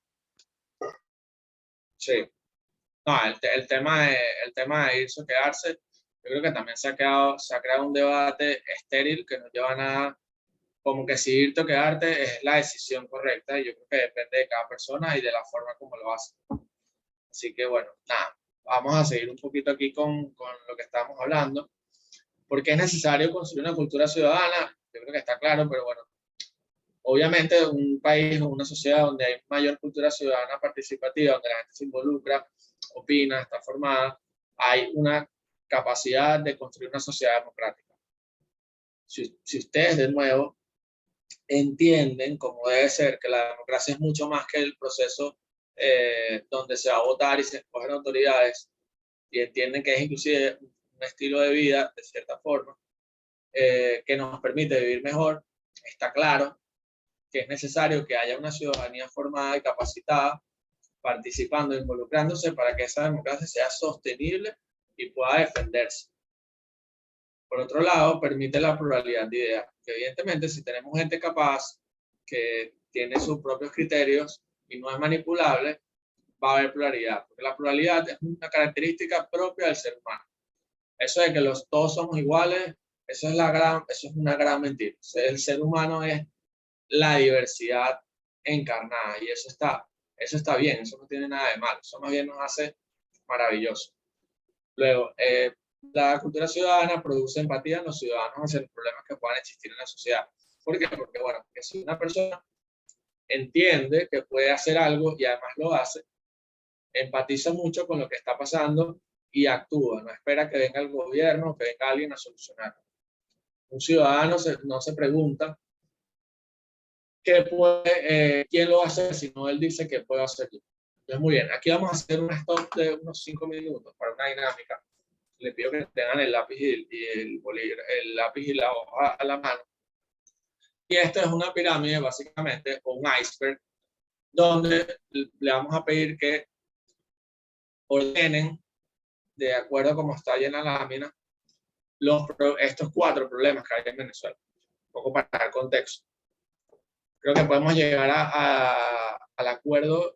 Sí. No, el tema de irse o quedarse, yo creo que también se ha creado un debate estéril que no lleva a nada, como que si irte o quedarte es la decisión correcta, y yo creo que depende de cada persona y de la forma como lo hace. Así que bueno, nada, vamos a seguir un poquito aquí con lo que estamos hablando. ¿Por qué es necesario construir una cultura ciudadana? Yo creo que está claro, pero bueno, obviamente un país o una sociedad donde hay mayor cultura ciudadana participativa, donde la gente se involucra, opina, está formada, hay una capacidad de construir una sociedad democrática. Si ustedes de nuevo entienden como debe ser que la democracia es mucho más que el proceso donde se va a votar y se escogen autoridades, y entienden que es inclusive un estilo de vida, de cierta forma, que nos permite vivir mejor, está claro que es necesario que haya una ciudadanía formada y capacitada, participando, involucrándose para que esa democracia sea sostenible y pueda defenderse. Por otro lado, permite la pluralidad de ideas, que evidentemente si tenemos gente capaz, que tiene sus propios criterios, y no es manipulable, va a haber pluralidad, porque la pluralidad es una característica propia del ser humano. Eso de que todos somos iguales, eso es una gran mentira. O sea, el ser humano es la diversidad encarnada y eso está bien, eso no tiene nada de malo, eso más bien nos hace maravillosos. Luego, la cultura ciudadana produce empatía en los ciudadanos hacia los problemas que puedan existir en la sociedad. ¿Por qué? Porque, bueno, porque si una persona entiende que puede hacer algo y además lo hace, empatiza mucho con lo que está pasando y actúa, no espera que venga el gobierno o que venga alguien a solucionarlo. Un ciudadano no se pregunta quién lo va a hacer, sino él dice que puede hacerlo. Entonces, muy bien, aquí vamos a hacer un stop de unos 5 minutos para una dinámica. Le pido que tengan el lápiz el lápiz y la hoja a la mano. Y esta es una pirámide, básicamente, o un iceberg, donde le vamos a pedir que ordenen, de acuerdo a cómo está llena la lámina, estos 4 problemas que hay en Venezuela. Un poco para dar contexto. Creo que podemos llegar al acuerdo,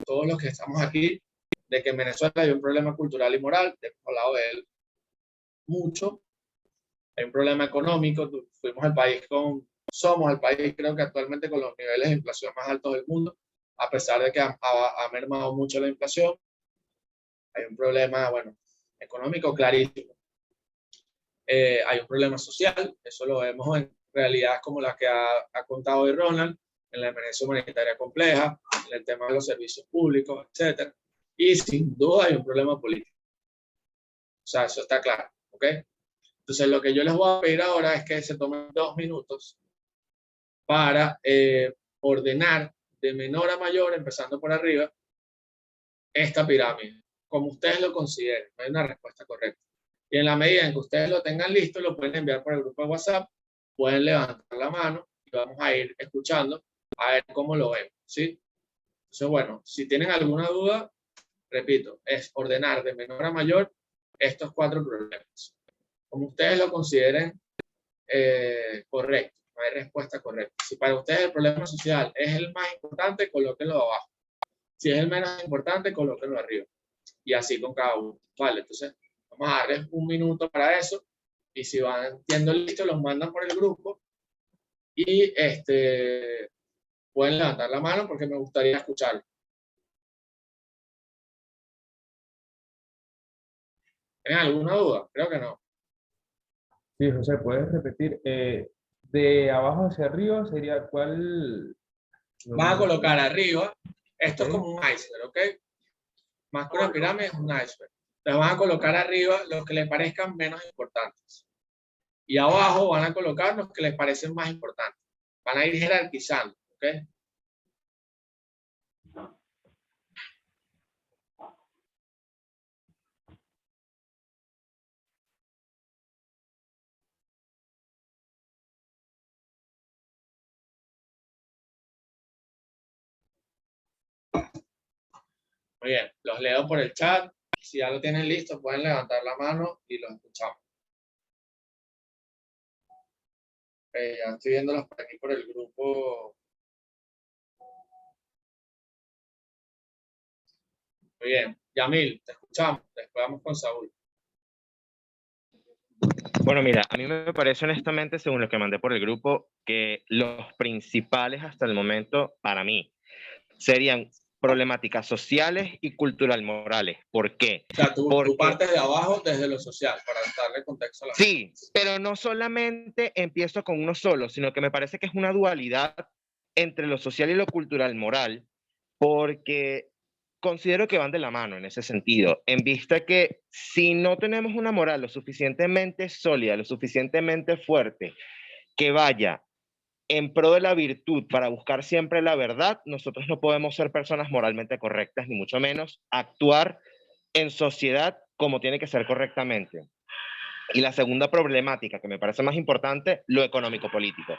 todos los que estamos aquí, de que en Venezuela hay un problema cultural y moral, hemos hablado de él mucho. Hay un problema económico, somos el país creo que actualmente con los niveles de inflación más altos del mundo, a pesar de que ha mermado mucho la inflación. Hay un problema, bueno, económico clarísimo. Hay un problema social, eso lo vemos en realidades como la que ha contado hoy Ronald, en la emergencia humanitaria compleja, en el tema de los servicios públicos, etc. Y sin duda hay un problema político. O sea, eso está claro, ¿ok? Entonces, lo que yo les voy a pedir ahora es que se tomen 2 minutos para ordenar de menor a mayor, empezando por arriba, esta pirámide, como ustedes lo consideren. No hay una respuesta correcta. Y en la medida en que ustedes lo tengan listo, lo pueden enviar por el grupo de WhatsApp, pueden levantar la mano y vamos a ir escuchando a ver cómo lo ven, ¿sí? Entonces, bueno, si tienen alguna duda, repito, es ordenar de menor a mayor estos 4 problemas. Como ustedes lo consideren correcto, no hay respuesta correcta. Si para ustedes el problema social es el más importante, colóquenlo abajo. Si es el menos importante, colóquenlo arriba. Y así con cada uno. Vale, entonces vamos a darles 1 minuto para eso. Y si van siendo listos, los mandan por el grupo. Y pueden levantar la mano porque me gustaría escucharlo. ¿Tienen alguna duda? Creo que no. Sí, José, ¿puedes repetir? De abajo hacia arriba sería cuál... Van a colocar arriba, esto es como un iceberg, ¿ok? Más que una pirámide es un iceberg. Entonces van a colocar arriba los que les parezcan menos importantes. Y abajo van a colocar los que les parecen más importantes. Van a ir jerarquizando, ¿ok? Muy bien, los leo por el chat. Si ya lo tienen listo, pueden levantar la mano y los escuchamos. Ya estoy viéndolos por aquí por el grupo. Muy bien, Yamil, te escuchamos. Después vamos con Saúl. Bueno, mira, a mí me parece honestamente, según lo que mandé por el grupo, que los principales hasta el momento, para mí, serían problemáticas sociales y cultural morales. ¿Por qué? O sea, tú partes de abajo desde lo social, para darle contexto a la Sí, pero no solamente empiezo con uno solo, sino que me parece que es una dualidad entre lo social y lo cultural moral, porque considero que van de la mano en ese sentido, en vista que si no tenemos una moral lo suficientemente sólida, lo suficientemente fuerte, que vaya en pro de la virtud para buscar siempre la verdad, nosotros no podemos ser personas moralmente correctas, ni mucho menos actuar en sociedad como tiene que ser correctamente. Y la segunda problemática, que me parece más importante, lo económico-político.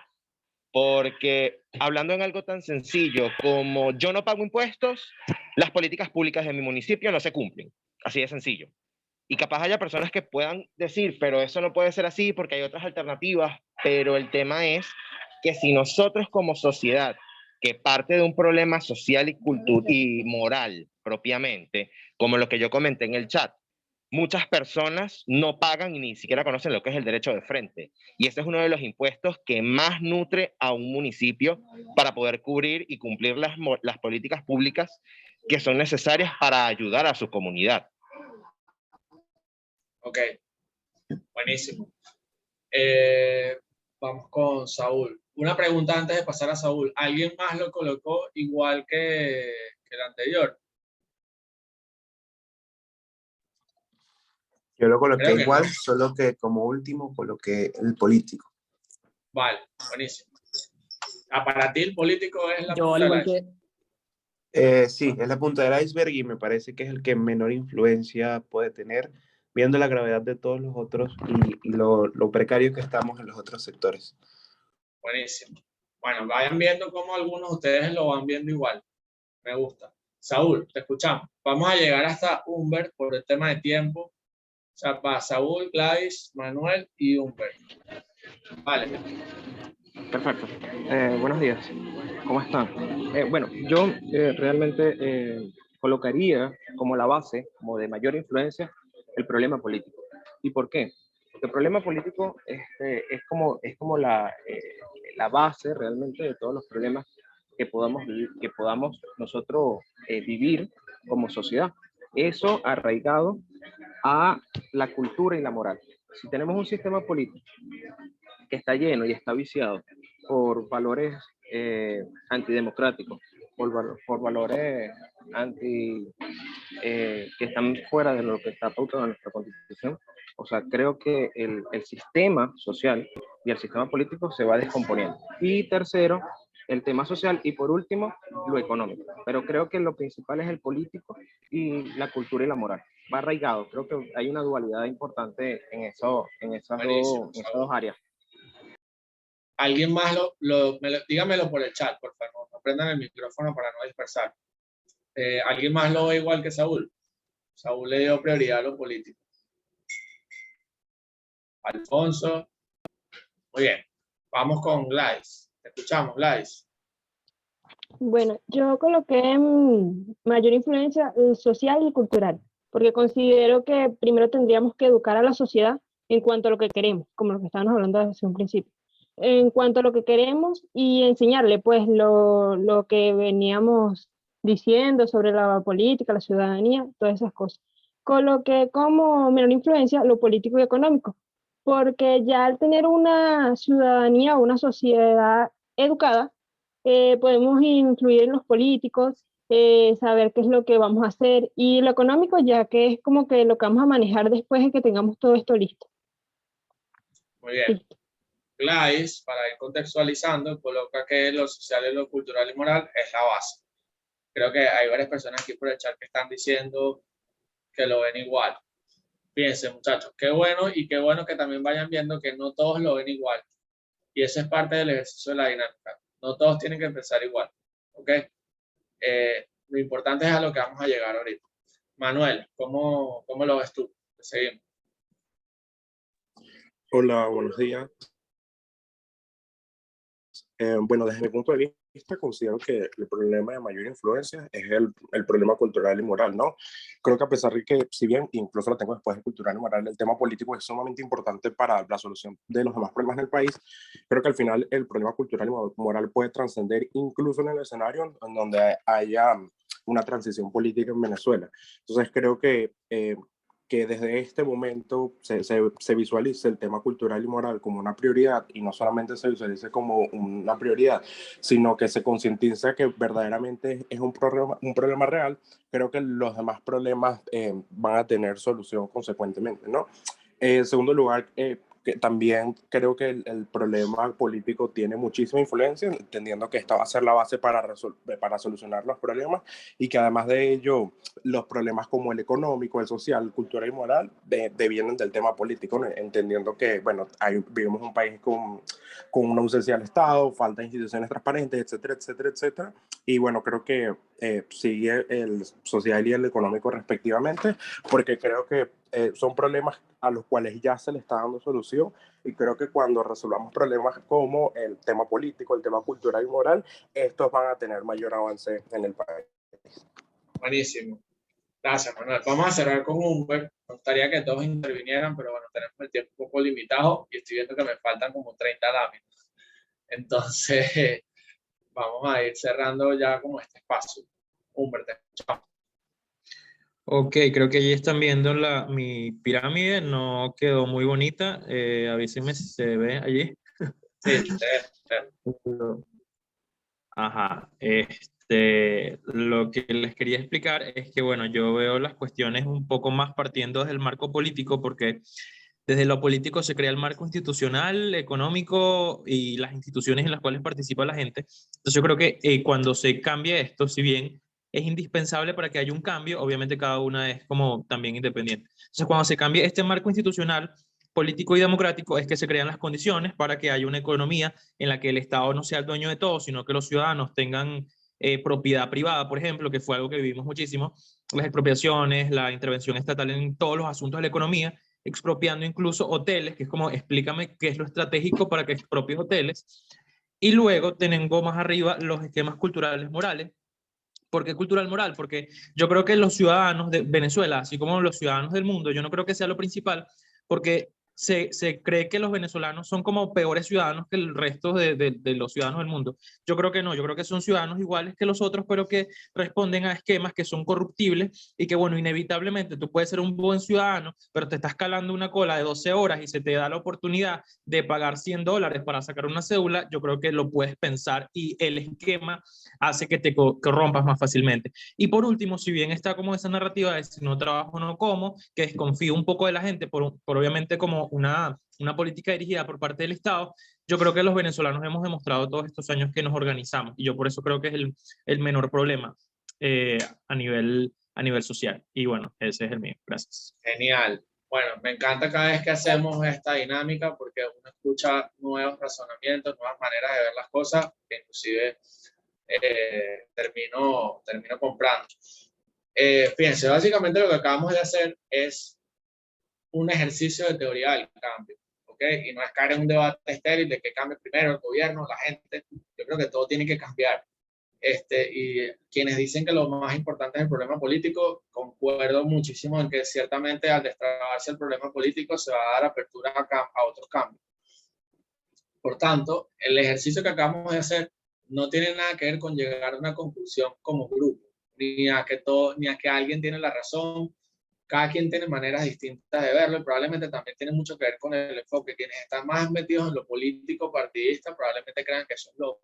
Porque hablando en algo tan sencillo como yo no pago impuestos, las políticas públicas de mi municipio no se cumplen. Así de sencillo. Y capaz haya personas que puedan decir, pero eso no puede ser así porque hay otras alternativas. Pero el tema es que si nosotros como sociedad que parte de un problema social y moral propiamente, como lo que yo comenté en el chat. Muchas personas no pagan y ni siquiera conocen lo que es el derecho de frente. Y ese es uno de los impuestos que más nutre a un municipio para poder cubrir y cumplir las políticas públicas que son necesarias para ayudar a su comunidad. Ok, buenísimo. Vamos con Saúl. Una pregunta antes de pasar a Saúl. ¿Alguien más lo colocó igual que el anterior? Yo lo coloqué Creo que igual, no. solo que como último coloqué el político. Vale, buenísimo. Para ti el político es la Yo, punta al del igual iceberg. Sí, es la punta del iceberg y me parece que es el que menor influencia puede tener, viendo la gravedad de todos los otros y lo precario que estamos en los otros sectores. Buenísimo. Bueno, vayan viendo cómo algunos de ustedes lo van viendo igual. Me gusta. Saúl, te escuchamos. Vamos a llegar hasta Humbert por el tema de tiempo. O sea, va Saúl, Gladys, Manuel y Humbert. Vale. Perfecto. Buenos días. ¿Cómo están? Bueno, yo realmente colocaría como la base, como de mayor influencia, el problema político. ¿Y por qué? Porque el problema político es como la base realmente de todos los problemas que podamos nosotros vivir como sociedad. Eso arraigado a la cultura y la moral. Si tenemos un sistema político que está lleno y está viciado por valores antidemocráticos, por valores que están fuera de lo que está pautado en nuestra Constitución. O sea, creo que el sistema social y el sistema político se va descomponiendo. Y tercero, el tema social y por último, lo económico. Pero creo que lo principal es el político y la cultura y la moral. Va arraigado. Creo que hay una dualidad importante en esas dos áreas. ¿Alguien más dígamelo por el chat, por favor? No prendan el micrófono para no dispersar. ¿Alguien más lo ve igual que Saúl? Saúl le dio prioridad a lo político. Alfonso. Muy bien. Vamos con Gladys. Te escuchamos, Gladys. Bueno, yo coloqué mayor influencia social y cultural, porque considero que primero tendríamos que educar a la sociedad en cuanto a lo que queremos, como lo que estábamos hablando desde un principio, en cuanto a lo que queremos y enseñarle pues lo que veníamos diciendo sobre la política, la ciudadanía, todas esas cosas. Coloqué como menor influencia lo político y económico, porque ya al tener una ciudadanía o una sociedad educada, podemos influir en los políticos, saber qué es lo que vamos a hacer, y lo económico ya que es como que lo que vamos a manejar después de que tengamos todo esto listo. Muy bien. Gladys, para ir contextualizando, coloca que lo social, lo cultural y moral es la base. Creo que hay varias personas aquí por el chat que están diciendo que lo ven igual. Fíjense, muchachos, qué bueno y qué bueno que también vayan viendo que no todos lo ven igual. Y eso es parte del ejercicio de la dinámica. No todos tienen que empezar igual. ¿Ok? Lo importante es a lo que vamos a llegar ahorita. Manuel, ¿cómo lo ves tú? Seguimos. Hola, buenos días. Bueno, desde mi punto de vista, considero que el problema de mayor influencia es el problema cultural y moral, ¿no? Creo que a pesar de que, si bien incluso lo tengo después de cultural y moral, el tema político es sumamente importante para la solución de los demás problemas del país, creo que al final el problema cultural y moral puede trascender incluso en el escenario en donde haya una transición política en Venezuela. Entonces creo que desde este momento se visualice el tema cultural y moral como una prioridad, y no solamente se visualice como una prioridad, sino que se concientiza que verdaderamente es un problema real. Creo que los demás problemas van a tener solución consecuentemente, ¿no? En segundo lugar, que también creo que el problema político tiene muchísima influencia, entendiendo que esta va a ser la base para solucionar los problemas, y que además de ello, los problemas como el económico, el social, cultural y moral devienen del tema político, ¿no? Entendiendo que, bueno, vivimos un país con una ausencia del Estado, falta de instituciones transparentes, etcétera, etcétera, etcétera. Y bueno, creo que sigue el social y el económico respectivamente, porque creo que son problemas a los cuales ya se le está dando solución, y creo que cuando resolvamos problemas como el tema político, el tema cultural y moral, estos van a tener mayor avance en el país. Buenísimo. Gracias, Manuel. Vamos a cerrar con Humber. Me gustaría que todos intervinieran, pero bueno, tenemos el tiempo un poco limitado y estoy viendo que me faltan como 30 láminas. Entonces, vamos a ir cerrando ya como este espacio. Humber, te escuchamos. Ok, creo que allí están viendo mi pirámide, no quedó muy bonita, avísenme si se ve allí. Sí, Ajá, lo que les quería explicar es que, bueno, yo veo las cuestiones un poco más partiendo desde el marco político, porque desde lo político se crea el marco institucional, económico y las instituciones en las cuales participa la gente. Entonces yo creo que cuando se cambia esto, si bien es indispensable para que haya un cambio, obviamente cada una es como también independiente. Entonces cuando se cambia este marco institucional, político y democrático, es que se crean las condiciones para que haya una economía en la que el Estado no sea el dueño de todo, sino que los ciudadanos tengan propiedad privada, por ejemplo, que fue algo que vivimos muchísimo, las expropiaciones, la intervención estatal en todos los asuntos de la economía, expropiando incluso hoteles, que es como, explícame qué es lo estratégico para que expropies hoteles, y luego tengo más arriba los esquemas culturales morales. ¿Por qué cultural moral? Porque yo creo que los ciudadanos de Venezuela, así como los ciudadanos del mundo, yo no creo que sea lo principal, porque se cree que los venezolanos son como peores ciudadanos que el resto de los ciudadanos del mundo. Yo creo que no, yo creo que son ciudadanos iguales que los otros, pero que responden a esquemas que son corruptibles y que, bueno, inevitablemente tú puedes ser un buen ciudadano, pero te estás calando una cola de 12 horas y se te da la oportunidad de pagar $100 para sacar una cédula. Yo creo que lo puedes pensar y el esquema hace que te corrompas más fácilmente. Y por último, si bien está como esa narrativa de si no trabajo no como, que desconfío un poco de la gente por obviamente como una política dirigida por parte del Estado, yo creo que los venezolanos hemos demostrado todos estos años que nos organizamos, y yo por eso creo que es el menor problema a nivel social. Y bueno, ese es el mío. Gracias. Genial. Bueno, me encanta cada vez que hacemos esta dinámica porque uno escucha nuevos razonamientos, nuevas maneras de ver las cosas, que inclusive termino comprando. Fíjense, básicamente lo que acabamos de hacer es un ejercicio de teoría del cambio, ¿ok? Y no es caer en un debate estéril de qué cambie primero, el gobierno, la gente. Yo creo que todo tiene que cambiar. Y quienes dicen que lo más importante es el problema político, concuerdo muchísimo en que ciertamente al destrabarse el problema político se va a dar apertura a otros cambios. Por tanto, el ejercicio que acabamos de hacer no tiene nada que ver con llegar a una conclusión como grupo, ni a que alguien tiene la razón. Cada quien tiene maneras distintas de verlo y probablemente también tiene mucho que ver con el enfoque. Quienes están más metidos en lo político partidista probablemente crean que eso es lo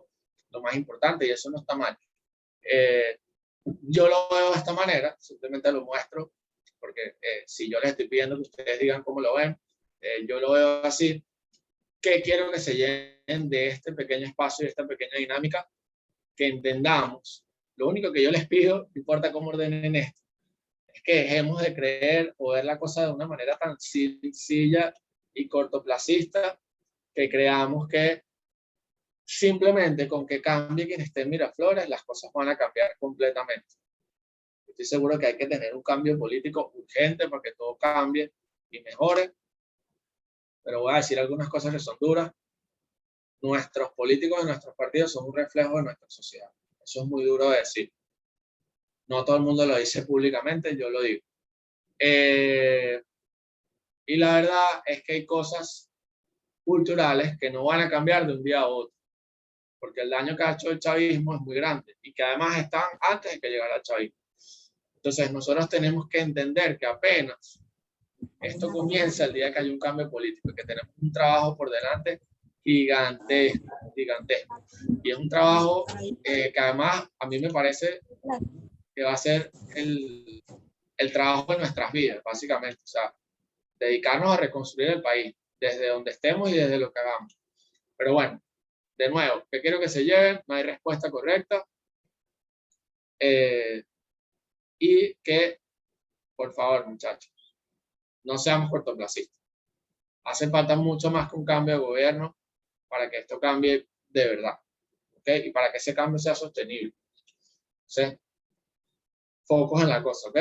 más importante, y eso no está mal. Yo lo veo de esta manera, simplemente lo muestro, porque si yo les estoy pidiendo que ustedes digan cómo lo ven, yo lo veo así. ¿Qué quiero que se lleven de este pequeño espacio y esta pequeña dinámica? Que entendamos. Lo único que yo les pido, no importa cómo ordenen esto, es que dejemos de creer o ver la cosa de una manera tan sencilla y cortoplacista, que creamos que simplemente con que cambie quien esté en Miraflores, las cosas van a cambiar completamente. Estoy seguro que hay que tener un cambio político urgente para que todo cambie y mejore, pero voy a decir algunas cosas que son duras. Nuestros políticos de nuestros partidos son un reflejo de nuestra sociedad. Eso es muy duro de decir. No todo el mundo lo dice públicamente, yo lo digo. Y la verdad es que hay cosas culturales que no van a cambiar de un día a otro, porque el daño que ha hecho el chavismo es muy grande y que además están antes de que llegara el chavismo. Entonces nosotros tenemos que entender que apenas esto comienza el día que hay un cambio político y que tenemos un trabajo por delante gigantesco. Y es un trabajo que además a mí me parece que va a ser el trabajo de nuestras vidas, básicamente. O sea, dedicarnos a reconstruir el país desde donde estemos y desde lo que hagamos. Pero bueno, de nuevo, ¿qué quiero que se lleven? No hay respuesta correcta. Y que, por favor, muchachos, no seamos cortoplacistas. Hace falta mucho más que un cambio de gobierno para que esto cambie de verdad, ¿okay? Y para que ese cambio sea sostenible. ¿Sí? focos en la cosa, ¿ok?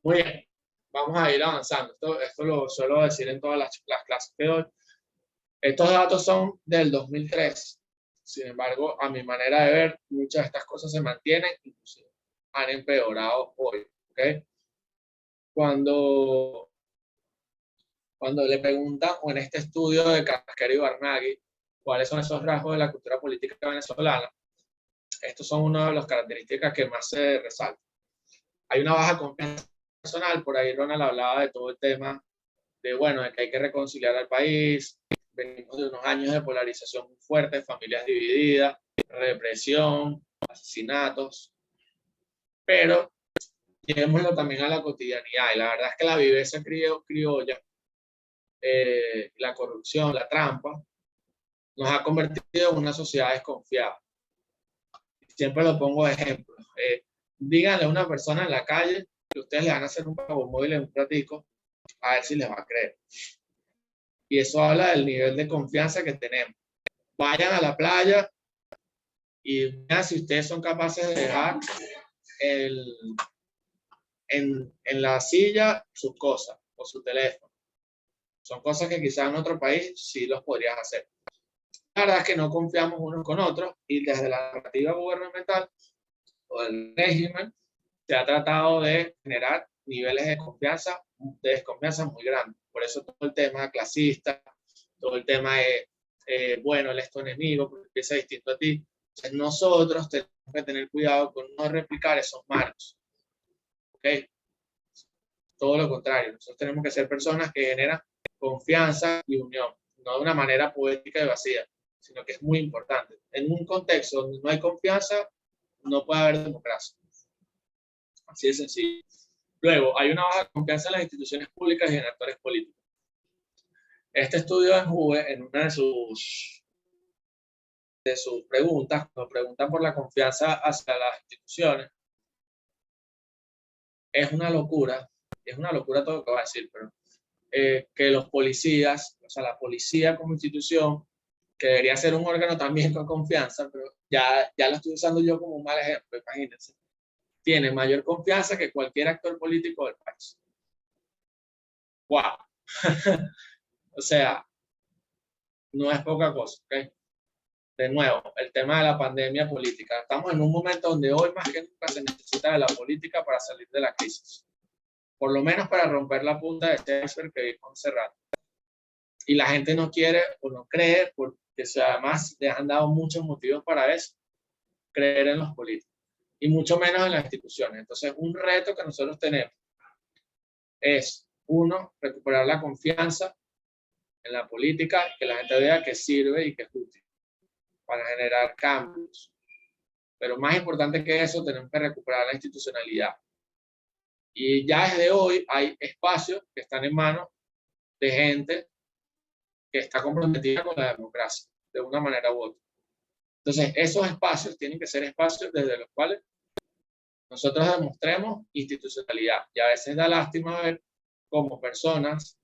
Muy bien, vamos a ir avanzando. Esto lo suelo decir en todas las clases que doy. Estos datos son del 2003. Sin embargo, a mi manera de ver, muchas de estas cosas se mantienen, inclusive han empeorado hoy, ¿ok? Cuando le preguntan, o en este estudio de Casquero y Barnaghi, cuáles son esos rasgos de la cultura política venezolana, estos son una de las características que más se resaltan. Hay una baja confianza personal, por ahí Ronald hablaba de todo el tema de, bueno, de que hay que reconciliar al país, venimos de unos años de polarización muy fuerte, familias divididas, represión, asesinatos, pero llevémoslo también a la cotidianidad, y la verdad es que la viveza criolla, la corrupción, la trampa, nos ha convertido en una sociedad desconfiada. Siempre lo pongo de ejemplo. Díganle a una persona en la calle que ustedes le van a hacer un pago móvil en un platico, a ver si les va a creer. Y eso habla del nivel de confianza que tenemos. Vayan a la playa y vean si ustedes son capaces de dejar en la silla sus cosas o su teléfono. Son cosas que quizás en otro país sí los podrías hacer. La verdad es que no confiamos unos con otros, y desde la narrativa gubernamental o del régimen se ha tratado de generar niveles de desconfianza muy grandes. Por eso todo el tema clasista, todo el tema de, bueno, él es tu enemigo porque piensa distinto a ti. Entonces nosotros tenemos que tener cuidado con no replicar esos marcos. ¿Ok? Todo lo contrario, nosotros tenemos que ser personas que generan confianza y unión, no de una manera poética y vacía, sino que es muy importante. En un contexto donde no hay confianza, no puede haber democracia. Así de sencillo. Luego, hay una baja confianza en las instituciones públicas y en actores políticos. Este estudio en Juve, en una de sus preguntas, nos preguntan por la confianza hacia las instituciones. Es una locura todo lo que va a decir, pero que los policías, o sea, la policía como institución, que debería ser un órgano también con confianza, pero ya lo estoy usando yo como un mal ejemplo, imagínense, tiene mayor confianza que cualquier actor político del país. ¡Wow! O sea, no es poca cosa, ¿ok? De nuevo, el tema de la pandemia política. Estamos en un momento donde hoy más que nunca se necesita de la política para salir de la crisis. Por lo menos para romper la punta de ese iceberg que vimos encerrado. Y la gente no quiere o no cree, porque además les han dado muchos motivos para eso, creer en los políticos. Y mucho menos en las instituciones. Entonces, un reto que nosotros tenemos es, uno, recuperar la confianza en la política, que la gente vea que sirve y que es útil para generar cambios. Pero más importante que eso, tenemos que recuperar la institucionalidad. Y ya desde hoy hay espacios que están en manos de gente que está comprometida con la democracia, de una manera u otra. Entonces, esos espacios tienen que ser espacios desde los cuales nosotros demostremos institucionalidad. Y a veces da lástima ver cómo personas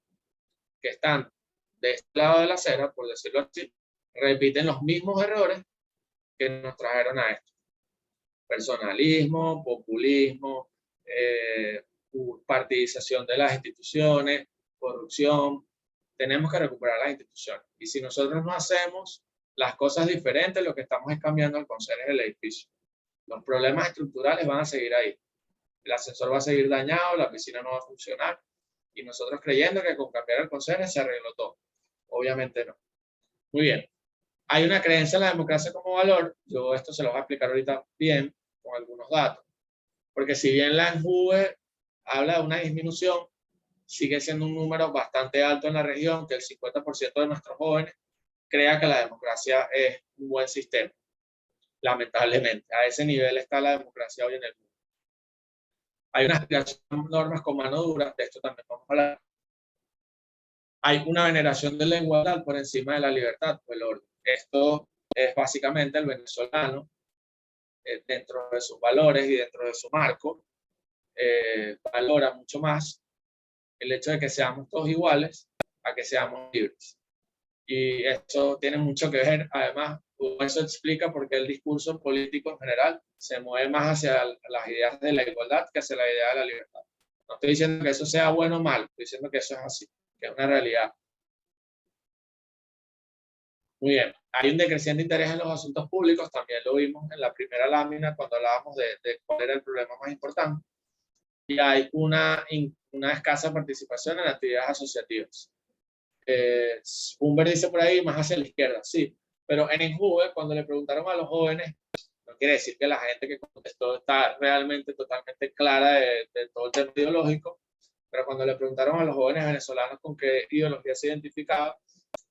que están de este lado de la acera, por decirlo así, repiten los mismos errores que nos trajeron a esto. Personalismo, populismo, partidización de las instituciones, corrupción. Tenemos que recuperar las instituciones. Y si nosotros no hacemos las cosas diferentes, lo que estamos es cambiando el conserje del edificio. Los problemas estructurales van a seguir ahí. El ascensor va a seguir dañado, la piscina no va a funcionar. Y nosotros creyendo que con cambiar el conserje se arregló todo. Obviamente no. Muy bien. Hay una creencia en la democracia como valor. Yo esto se lo voy a explicar ahorita bien, con algunos datos. Porque si bien la ENJUVE habla de una disminución, sigue siendo un número bastante alto en la región, que el 50% de nuestros jóvenes crea que la democracia es un buen sistema. Lamentablemente, a ese nivel está la democracia hoy en el mundo. Hay unas normas con mano dura, de esto también vamos a hablar. Hay una veneración de la igualdad por encima de la libertad o el orden. Esto es básicamente el venezolano, dentro de sus valores y dentro de su marco, valora mucho más el hecho de que seamos todos iguales a que seamos libres. Y esto tiene mucho que ver, además, Eso explica por qué el discurso político en general se mueve más hacia las ideas de la igualdad que hacia la idea de la libertad. No estoy diciendo que eso sea bueno o malo, estoy diciendo que eso es así, que es una realidad. Muy bien, hay un decreciente interés en los asuntos públicos, también lo vimos en la primera lámina cuando hablábamos de cuál era el problema más importante. Y hay una escasa participación en actividades asociativas. Humber dice por ahí más hacia la izquierda, sí, pero en Enjuve, cuando le preguntaron a los jóvenes, no quiere decir que la gente que contestó está realmente totalmente clara de todo el tema ideológico, pero cuando le preguntaron a los jóvenes venezolanos con qué ideología se identificaba,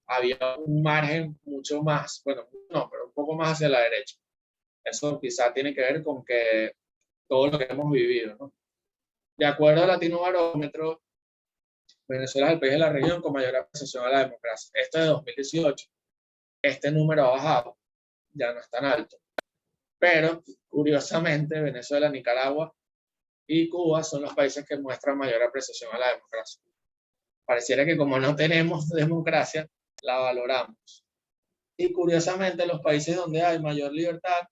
había un margen mucho más, bueno, no, pero un poco más hacia la derecha. Eso quizá tiene que ver con que todo lo que hemos vivido, ¿no? De acuerdo al Latino Barómetro, Venezuela es el país de la región con mayor apreciación a la democracia. Este de 2018, este número ha bajado, ya no es tan alto. Pero, curiosamente, Venezuela, Nicaragua y Cuba son los países que muestran mayor apreciación a la democracia. Pareciera que como no tenemos democracia, la valoramos. Y curiosamente, los países donde hay mayor libertad,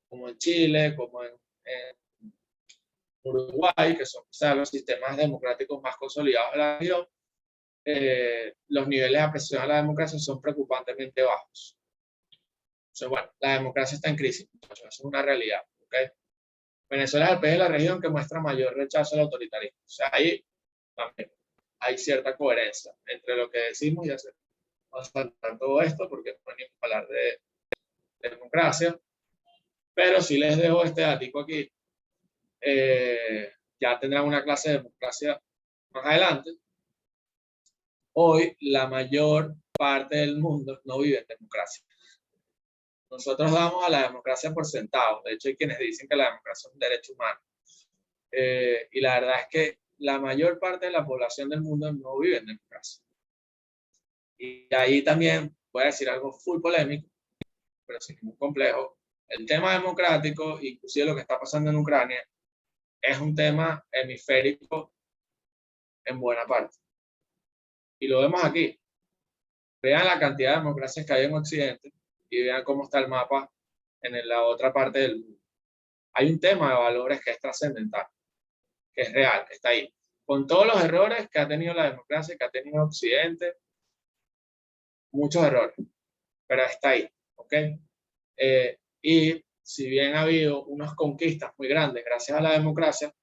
como en Chile, como en Uruguay, que son los sistemas democráticos más consolidados de la región, los niveles de apreciación a la democracia son preocupantemente bajos. Entonces, bueno, la democracia está en crisis, eso es una realidad. ¿Okay? Venezuela es el país de la región que muestra mayor rechazo al autoritarismo. O sea, ahí también hay cierta coherencia entre lo que decimos y hacer. Vamos a saltar todo esto porque no venimos a hablar de democracia, pero si les dejo este ático aquí, ya tendrán una clase de democracia más adelante. Hoy la mayor parte del mundo no vive en democracia. Nosotros damos a la democracia por sentado. De hecho, hay quienes dicen que la democracia es un derecho humano. Y la verdad es que la mayor parte de la población del mundo no vive en democracia. Y ahí también voy a decir algo full polémico, pero sin ningún complejo. El tema democrático, inclusive lo que está pasando en Ucrania, es un tema hemisférico en buena parte. Y lo vemos aquí. Vean la cantidad de democracias que hay en Occidente y vean cómo está el mapa en la otra parte del mundo. Hay un tema de valores que es trascendental, que es real, que está ahí. Con todos los errores que ha tenido la democracia, que ha tenido Occidente, muchos errores, pero está ahí, ¿ok? Y si bien ha habido unas conquistas muy grandes gracias a la democracia,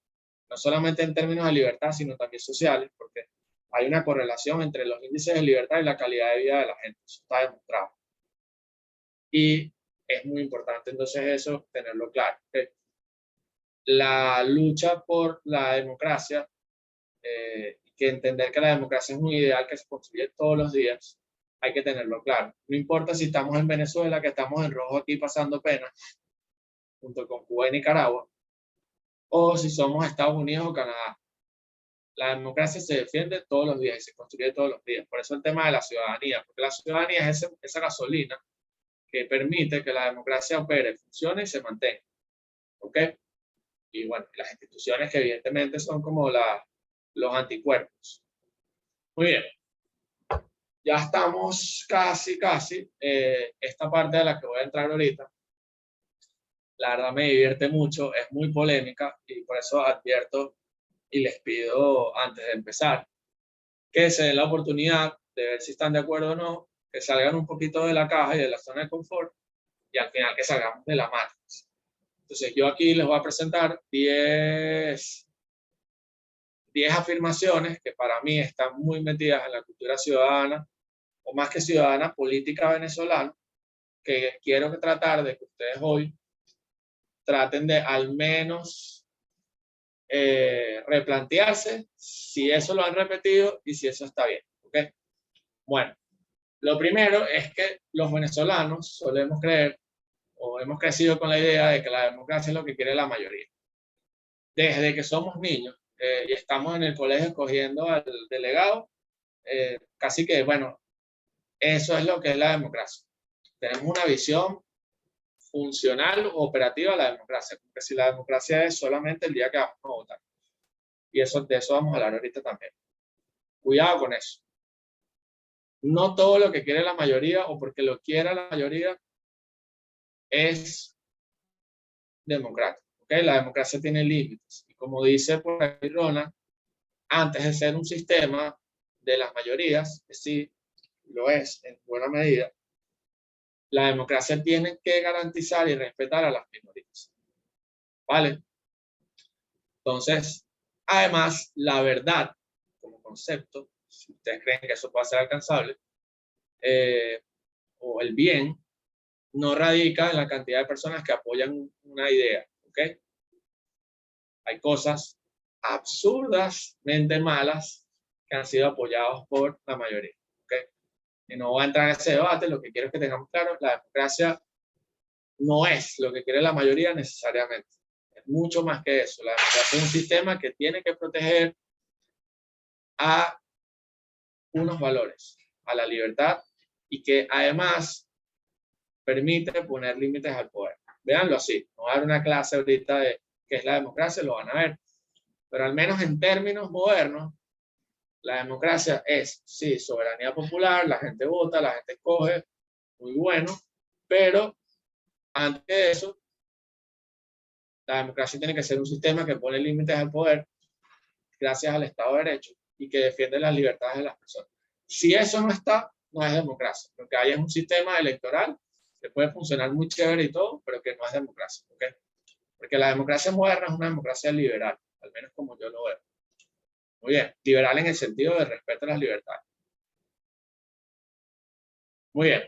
no solamente en términos de libertad, sino también sociales, porque hay una correlación entre los índices de libertad y la calidad de vida de la gente, eso está demostrado. Y es muy importante entonces eso, tenerlo claro. ¿Okay? La lucha por la democracia, que entender que la democracia es un ideal que se construye todos los días, hay que tenerlo claro. No importa si estamos en Venezuela, que estamos en rojo aquí pasando pena, junto con Cuba y Nicaragua, o si somos Estados Unidos o Canadá. La democracia se defiende todos los días y se construye todos los días. Por eso el tema de la ciudadanía, porque la ciudadanía es esa gasolina que permite que la democracia opere, funcione y se mantenga. ¿Ok? Y bueno, las instituciones que evidentemente son como los anticuerpos. Muy bien. Ya estamos casi. Esta parte de la que voy a entrar ahorita, la verdad me divierte mucho, es muy polémica y por eso advierto y les pido antes de empezar que se den la oportunidad de ver si están de acuerdo o no, que salgan un poquito de la caja y de la zona de confort y al final que salgamos de la matriz. Entonces yo aquí les voy a presentar 10 afirmaciones que para mí están muy metidas en la cultura ciudadana, o más que ciudadana, política venezolana, que quiero tratar de que ustedes hoy traten de al menos replantearse si eso lo han repetido y si eso está bien. ¿Okay? Bueno, lo primero es que los venezolanos solemos creer o hemos crecido con la idea de que la democracia es lo que quiere la mayoría. Desde que somos niños y estamos en el colegio escogiendo al delegado, casi que, bueno, eso es lo que es la democracia. Tenemos una visión funcional o operativa de la democracia, porque si la democracia es solamente el día que vamos a votar. Y de eso vamos a hablar ahorita también. Cuidado con eso. No todo lo que quiere la mayoría o porque lo quiera la mayoría es democrático. ¿Okay? La democracia tiene límites. Y como dice por ahí Rona, antes de ser un sistema de las mayorías, que sí lo es en buena medida, la democracia tiene que garantizar y respetar a las minorías. ¿Vale? Entonces, además, la verdad como concepto, si ustedes creen que eso puede ser alcanzable, o el bien, no radica en la cantidad de personas que apoyan una idea. ¿Ok? Hay cosas absurdamente malas que han sido apoyadas por la mayoría. ¿Ok? Y no voy a entrar en ese debate, lo que quiero es que tengamos claro, la democracia no es lo que quiere la mayoría necesariamente. Es mucho más que eso. La democracia es un sistema que tiene que proteger a unos valores, a la libertad, y que además permite poner límites al poder. Véanlo así. No va a dar una clase ahorita de qué es la democracia, lo van a ver. Pero al menos en términos modernos, la democracia es, sí, soberanía popular, la gente vota, la gente escoge, muy bueno, pero antes de eso, la democracia tiene que ser un sistema que pone límites al poder gracias al Estado de Derecho y que defiende las libertades de las personas. Si eso no está, no es democracia. Lo que hay es un sistema electoral que puede funcionar muy chévere y todo, pero que no es democracia. ¿Okay? Porque la democracia moderna es una democracia liberal, al menos como yo lo veo. Muy bien, liberal en el sentido de respeto a las libertades. Muy bien.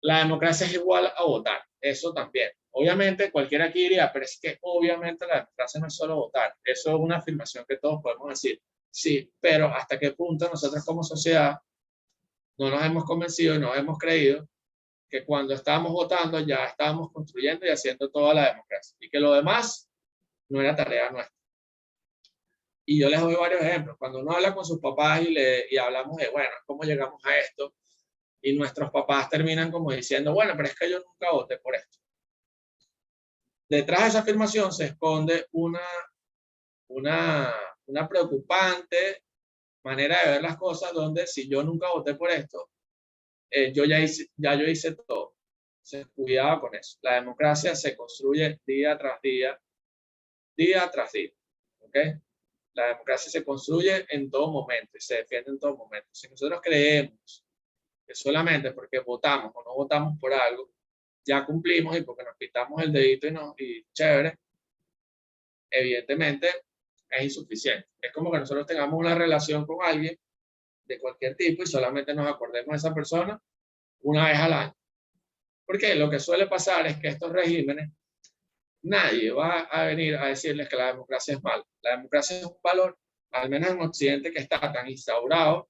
La democracia es igual a votar, eso también. Obviamente cualquiera aquí diría, pero es que obviamente la democracia no es solo votar. Eso es una afirmación que todos podemos decir. Sí, pero ¿hasta qué punto nosotros como sociedad no nos hemos convencido y no hemos creído que cuando estábamos votando ya estábamos construyendo y haciendo toda la democracia? Y que lo demás no era tarea nuestra. Y yo les doy varios ejemplos. Cuando uno habla con sus papás y hablamos de, bueno, ¿cómo llegamos a esto? Y nuestros papás terminan como diciendo, bueno, pero es que yo nunca voté por esto. Detrás de esa afirmación se esconde una preocupante manera de ver las cosas, donde si yo nunca voté por esto, yo hice todo. Se cuidaba con eso. La democracia se construye día tras día, día tras día. ¿Ok? La democracia se construye en todo momento y se defiende en todo momento. Si nosotros creemos que solamente porque votamos o no votamos por algo, ya cumplimos y porque nos pintamos el dedito y chévere, evidentemente es insuficiente. Es como que nosotros tengamos una relación con alguien de cualquier tipo y solamente nos acordemos de esa persona una vez al año. Porque lo que suele pasar es que estos regímenes, nadie va a venir a decirles que la democracia es mala. La democracia es un valor, al menos en Occidente, que está tan instaurado,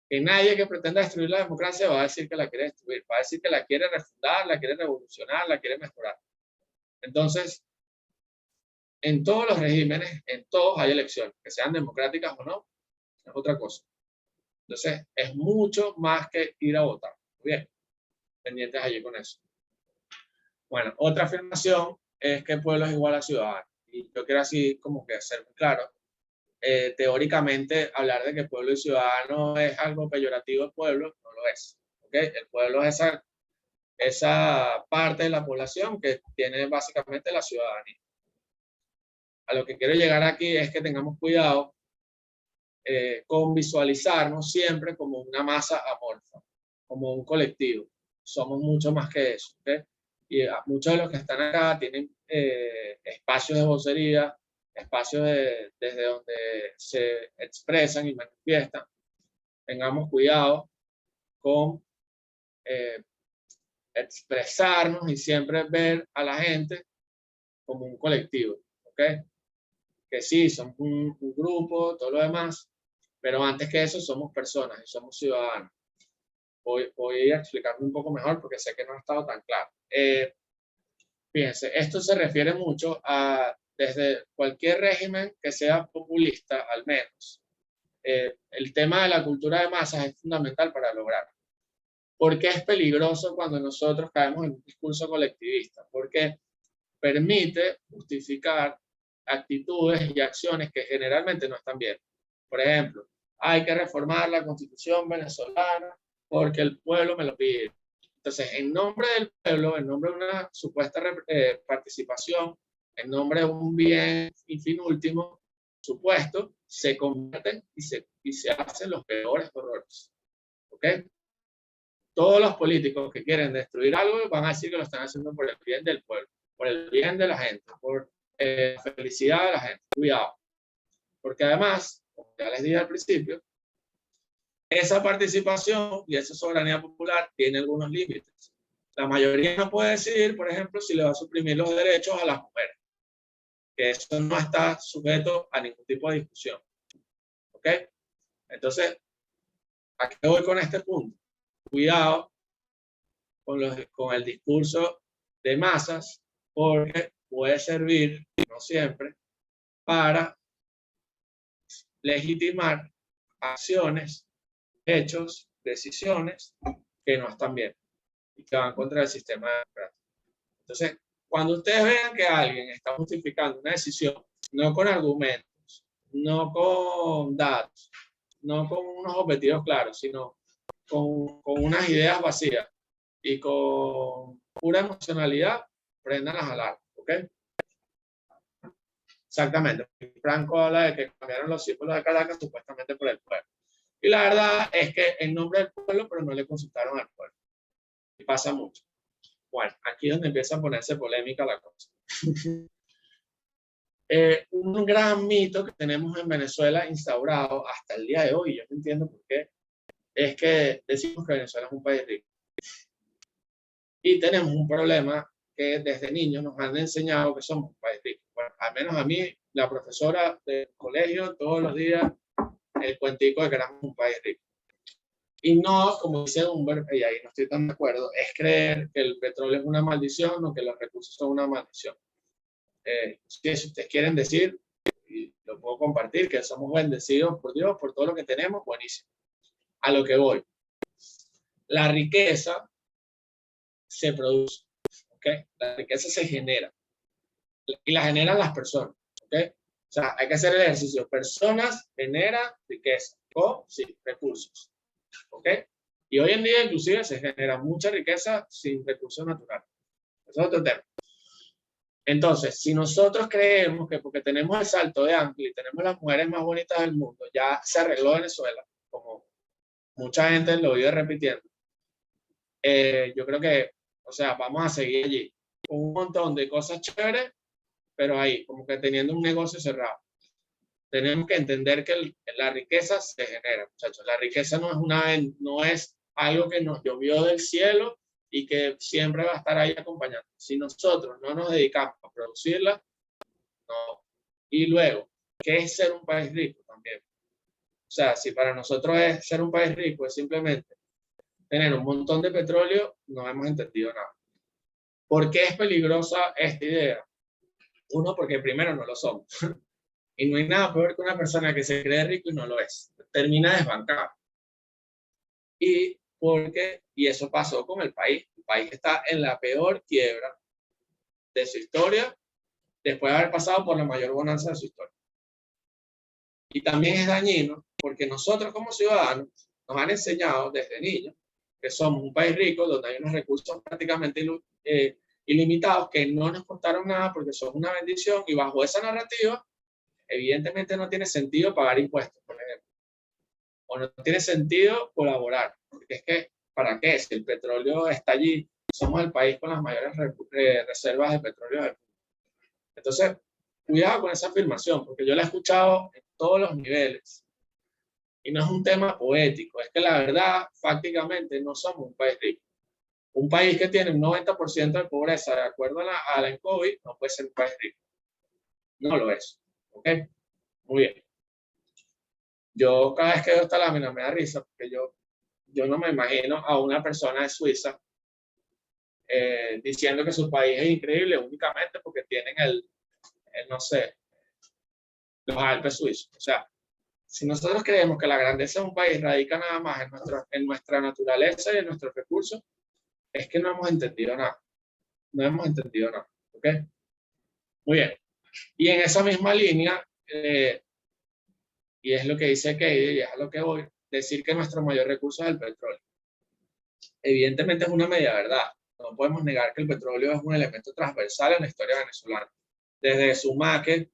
que nadie que pretenda destruir la democracia va a decir que la quiere destruir, va a decir que la quiere refundar, la quiere revolucionar, la quiere mejorar. Entonces, en todos los regímenes, en todos hay elecciones, que sean democráticas o no, es otra cosa. Entonces, es mucho más que ir a votar. Muy bien, pendientes allí con eso. Bueno, otra afirmación es que el pueblo es igual a ciudadano. Y yo quiero así como que ser muy claro. Teóricamente, hablar de que pueblo y ciudadano es algo peyorativo del pueblo, no lo es. ¿Okay? El pueblo es esa parte de la población que tiene básicamente la ciudadanía. A lo que quiero llegar aquí es que tengamos cuidado con visualizarnos siempre como una masa amorfa, como un colectivo. Somos mucho más que eso. ¿Okay? Y muchos de los que están acá tienen espacios de vocería, espacios desde donde se expresan y manifiestan. Tengamos cuidado con expresarnos y siempre ver a la gente como un colectivo. ¿Ok? Que sí, somos un grupo, todo lo demás, pero antes que eso somos personas y somos ciudadanos. Voy a explicarme un poco mejor porque sé que no ha estado tan claro. Fíjense, esto se refiere mucho a desde cualquier régimen que sea populista, al menos. El tema de la cultura de masas es fundamental para lograrlo. ¿Por qué es peligroso cuando nosotros caemos en un discurso colectivista? Porque permite justificar actitudes y acciones que generalmente no están bien. Por ejemplo, hay que reformar la Constitución venezolana porque el pueblo me lo pide. Entonces, en nombre del pueblo, en nombre de una supuesta participación, en nombre de un bien y fin último, supuesto, se convierten y se hacen los peores horrores. ¿Ok? Todos los políticos que quieren destruir algo van a decir que lo están haciendo por el bien del pueblo, por el bien de la gente, por la felicidad de la gente. Cuidado. Porque además, como ya les dije al principio, esa participación y esa soberanía popular tiene algunos límites. La mayoría no puede decidir, por ejemplo, si le va a suprimir los derechos a las mujeres, que eso no está sujeto a ningún tipo de discusión. ¿Ok? Entonces, ¿a qué voy con este punto? Cuidado con el discurso de masas, porque puede servir, no siempre, para legitimar acciones, hechos, decisiones que no están bien y que van contra el sistema democrático. Entonces, cuando ustedes vean que alguien está justificando una decisión, no con argumentos, no con datos, no con unos objetivos claros, sino con unas ideas vacías y con pura emocionalidad, prendan las alarmas, ¿ok? Exactamente. Franco habla de que cambiaron los símbolos de Caracas supuestamente por el pueblo. Y la verdad es que en nombre del pueblo, pero no le consultaron al pueblo. Y pasa mucho. Bueno, aquí es donde empieza a ponerse polémica la cosa. Un gran mito que tenemos en Venezuela instaurado hasta el día de hoy, yo no entiendo por qué, es que decimos que Venezuela es un país rico. Y tenemos un problema que desde niños nos han enseñado que somos un país rico. Bueno, al menos a mí, la profesora del colegio, todos los días, el cuentico de que éramos un país rico. Y no, como dice Humber, y ahí no estoy tan de acuerdo, es creer que el petróleo es una maldición o que los recursos son una maldición. Si ustedes quieren decir, y lo puedo compartir, que somos bendecidos por Dios, por todo lo que tenemos, buenísimo. A lo que voy. La riqueza se produce, ¿ok? La riqueza se genera. Y la generan las personas, ¿ok? O sea, hay que hacer el ejercicio. Personas generan riqueza con recursos, ¿ok? Y hoy en día inclusive se genera mucha riqueza sin recursos naturales. Eso es otro tema. Entonces, si nosotros creemos que porque tenemos el Salto de Ángel y tenemos las mujeres más bonitas del mundo, ya se arregló Venezuela, como mucha gente lo vive repitiendo, yo creo que, o sea, vamos a seguir allí con un montón de cosas chéveres, pero ahí, como que teniendo un negocio cerrado. Tenemos que entender que la riqueza se genera, muchachos. La riqueza no es algo que nos llovió del cielo y que siempre va a estar ahí acompañando. Si nosotros no nos dedicamos a producirla, no. Y luego, ¿qué es ser un país rico también? O sea, si para nosotros ser un país rico es simplemente tener un montón de petróleo, no hemos entendido nada. ¿Por qué es peligrosa esta idea? Uno, porque primero no lo somos. Y no hay nada peor que una persona que se cree rico y no lo es. Termina desbancado. Y eso pasó con el país. El país está en la peor quiebra de su historia después de haber pasado por la mayor bonanza de su historia. Y también es dañino porque nosotros como ciudadanos nos han enseñado desde niños que somos un país rico donde hay unos recursos prácticamente ilimitados que no nos costaron nada porque son una bendición, y bajo esa narrativa evidentemente no tiene sentido pagar impuestos, por ejemplo, o no tiene sentido colaborar, porque es que ¿para qué? Si el petróleo está allí, somos el país con las mayores reservas de petróleo del mundo. Entonces, cuidado con esa afirmación, porque yo la he escuchado en todos los niveles. Y no es un tema poético, es que la verdad, fácticamente, no somos un país rico. Un país que tiene un 90% de pobreza, de acuerdo a la ENCOVI, no puede ser un país rico. No lo es. ¿Ok? Muy bien. Yo cada vez que veo esta lámina me da risa, porque yo no me imagino a una persona de Suiza diciendo que su país es increíble únicamente porque tienen no sé, los Alpes suizos. O sea, si nosotros creemos que la grandeza de un país radica nada más en nuestra naturaleza y en nuestros recursos, es que no hemos entendido nada. No hemos entendido nada. ¿Ok? Muy bien. Y en esa misma línea, y es lo que dice Katie, y es a lo que voy, decir que nuestro mayor recurso es el petróleo. evidentemente es una media verdad. No podemos negar que el petróleo es un elemento transversal en la historia venezolana. Desde Sumaque,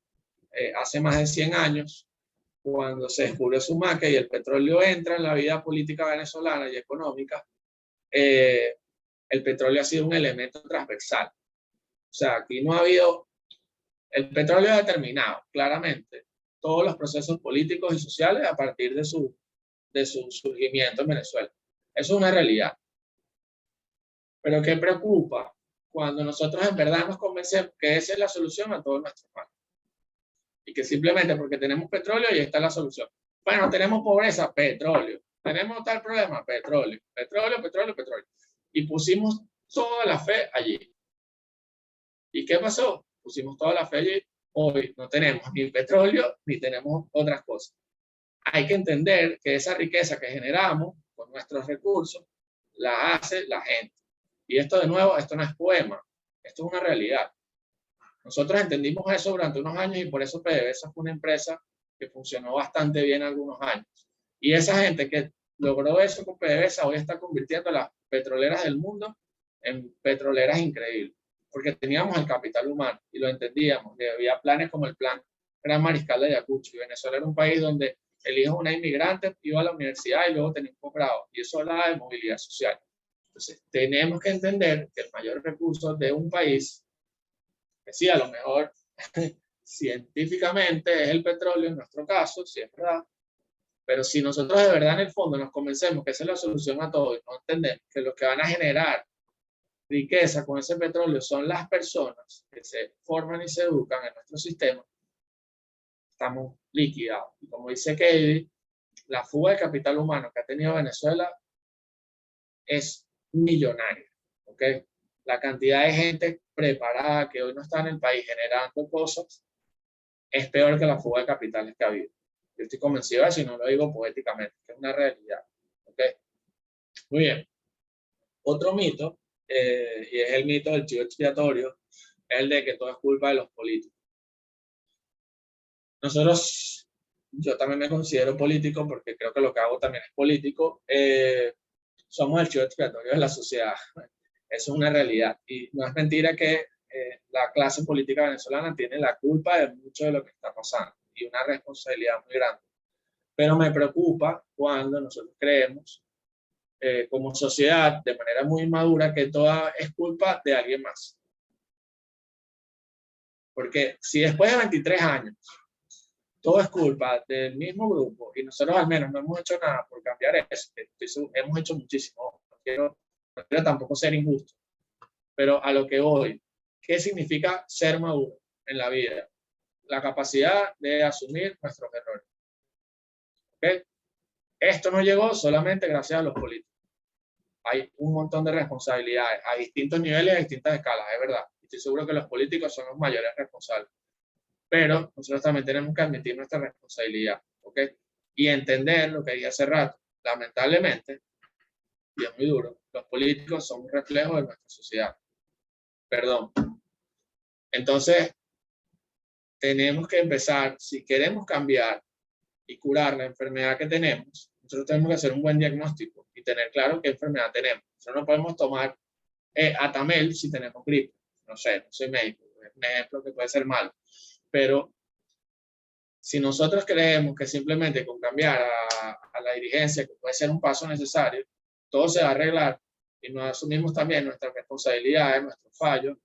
hace más de 100 años, cuando se descubrió Sumaque y el petróleo entra en la vida política venezolana y económica, el petróleo ha sido un elemento transversal. O sea, aquí no ha habido, el petróleo ha determinado claramente todos los procesos políticos y sociales a partir de su surgimiento en Venezuela. Eso es una realidad. Pero ¿qué preocupa? Cuando nosotros en verdad nos convencemos que esa es la solución a todos nuestros males. Y que simplemente porque tenemos petróleo y está la solución. Bueno, tenemos pobreza, petróleo. Tenemos tal problema, petróleo. Petróleo, petróleo, petróleo. Y pusimos toda la fe allí. ¿Y qué pasó? Pusimos toda la fe allí. Hoy no tenemos ni petróleo ni tenemos otras cosas. Hay que entender que esa riqueza que generamos con nuestros recursos la hace la gente. Y esto de nuevo, esto no es poema, esto es una realidad. Nosotros entendimos eso durante unos años y por eso PDVSA fue una empresa que funcionó bastante bien algunos años. Y esa gente que logró eso con PDVSA hoy está convirtiendo a las petroleras del mundo en petroleras increíbles. Porque teníamos el capital humano y lo entendíamos. Y había planes como el plan Gran Mariscal de Ayacucho. Y Venezuela era un país donde el hijo de una inmigrante iba a la universidad y luego tenía un posgrado. Y eso hablaba de movilidad social. Entonces, tenemos que entender que el mayor recurso de un país, que sí, a lo mejor científicamente es el petróleo en nuestro caso, sí es verdad, pero si nosotros de verdad en el fondo nos convencemos que esa es la solución a todo y no entendemos que lo que van a generar riqueza con ese petróleo son las personas que se forman y se educan en nuestro sistema, estamos liquidados. Y como dice Katie, la fuga de capital humano que ha tenido Venezuela es millonaria, ¿ok? La cantidad de gente preparada que hoy no está en el país generando cosas es peor que la fuga de capitales que ha habido. Yo estoy convencido de eso y no lo digo poéticamente, que es una realidad, ¿ok? Muy bien. Otro mito, y es el mito del chivo expiatorio, es el de que todo es culpa de los políticos. Nosotros, yo también me considero político porque creo que lo que hago también es político, somos el chivo expiatorio de la sociedad. Eso es una realidad. Y no es mentira que la clase política venezolana tiene la culpa de mucho de lo que está pasando y una responsabilidad muy grande. Pero me preocupa cuando nosotros creemos, como sociedad, de manera muy inmadura, que toda es culpa de alguien más. Porque si después de 23 años todo es culpa del mismo grupo y nosotros al menos no hemos hecho nada por cambiar eso, hemos hecho muchísimo, no quiero tampoco ser injusto, pero a lo que voy, ¿qué significa ser maduro en la vida? La capacidad de asumir nuestros errores. ¿Okay? Esto no llegó solamente gracias a los políticos. Hay un montón de responsabilidades a distintos niveles y a distintas escalas, es verdad. Estoy seguro que los políticos son los mayores responsables. Pero nosotros también tenemos que admitir nuestra responsabilidad, ¿ok? Y entender lo que dije hace rato. Lamentablemente, y es muy duro, los políticos son un reflejo de nuestra sociedad. Perdón. Entonces, tenemos que empezar, si queremos cambiar y curar la enfermedad que tenemos, nosotros tenemos que hacer un buen diagnóstico y tener claro qué enfermedad tenemos. Nosotros no podemos tomar Atamel si tenemos gripe. No sé, no soy médico, es un ejemplo que puede ser malo. Pero si nosotros creemos que simplemente con cambiar a la dirigencia, que puede ser un paso necesario, todo se va a arreglar y nos asumimos también nuestras responsabilidades, nuestros fallos,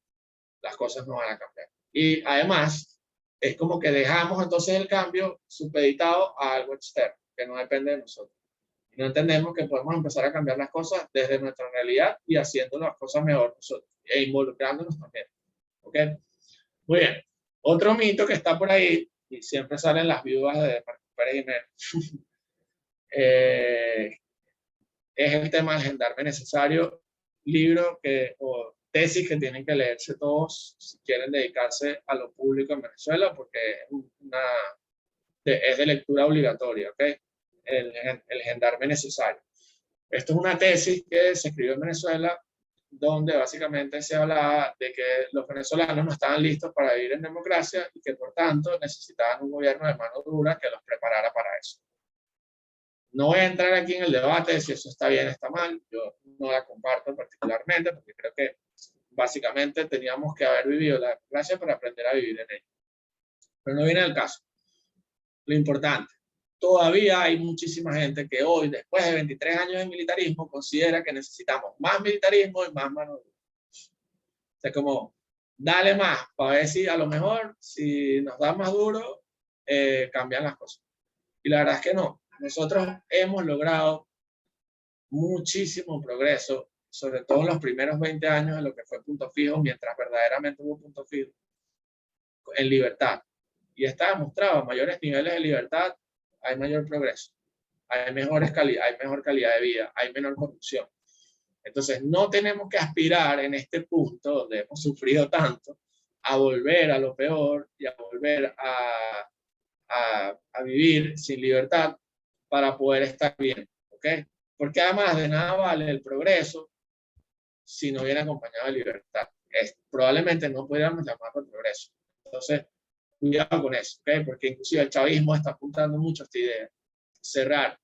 las cosas no van a cambiar. Y además, es como que dejamos entonces el cambio supeditado a algo externo, que no depende de nosotros. Y no entendemos que podemos empezar a cambiar las cosas desde nuestra realidad y haciendo las cosas mejor nosotros, e involucrándonos también. ¿Ok? Muy bien. Otro mito que está por ahí, y siempre salen las viudas de Martín Pérez Jiménez, es el tema del gendarme necesario, libro o tesis que tienen que leerse todos si quieren dedicarse a lo público en Venezuela, porque es de lectura obligatoria, ¿ok? El gendarme necesario. Esto es una tesis que se escribió en Venezuela, donde básicamente se hablaba de que los venezolanos no estaban listos para vivir en democracia y que por tanto necesitaban un gobierno de mano dura que los preparara para eso. No voy a entrar aquí en el debate de si eso está bien o está mal, yo no la comparto particularmente, porque creo que básicamente teníamos que haber vivido la democracia para aprender a vivir en ella. Pero no viene al caso. Lo importante, todavía hay muchísima gente que hoy, después de 23 años de militarismo, considera que necesitamos más militarismo y más mano de obra. O sea, como, dale más, para ver si a lo mejor, si nos da más duro, cambian las cosas. Y la verdad es que no. Nosotros hemos logrado muchísimo progreso, sobre todo en los primeros 20 años de lo que fue Punto Fijo, mientras verdaderamente hubo Punto Fijo, en libertad. Y está demostrado, a mayores niveles de libertad hay mayor progreso, hay mejor calidad de vida, hay menor corrupción. Entonces no tenemos que aspirar en este punto donde hemos sufrido tanto a volver a lo peor y a volver a vivir sin libertad para poder estar bien, ¿ok? Porque además de nada vale el progreso si no viene acompañado de libertad. Probablemente no podríamos llamarlo progreso. Entonces, cuidado con eso, ¿ok? Porque inclusive el chavismo está apuntando mucho a esta idea. Cerrar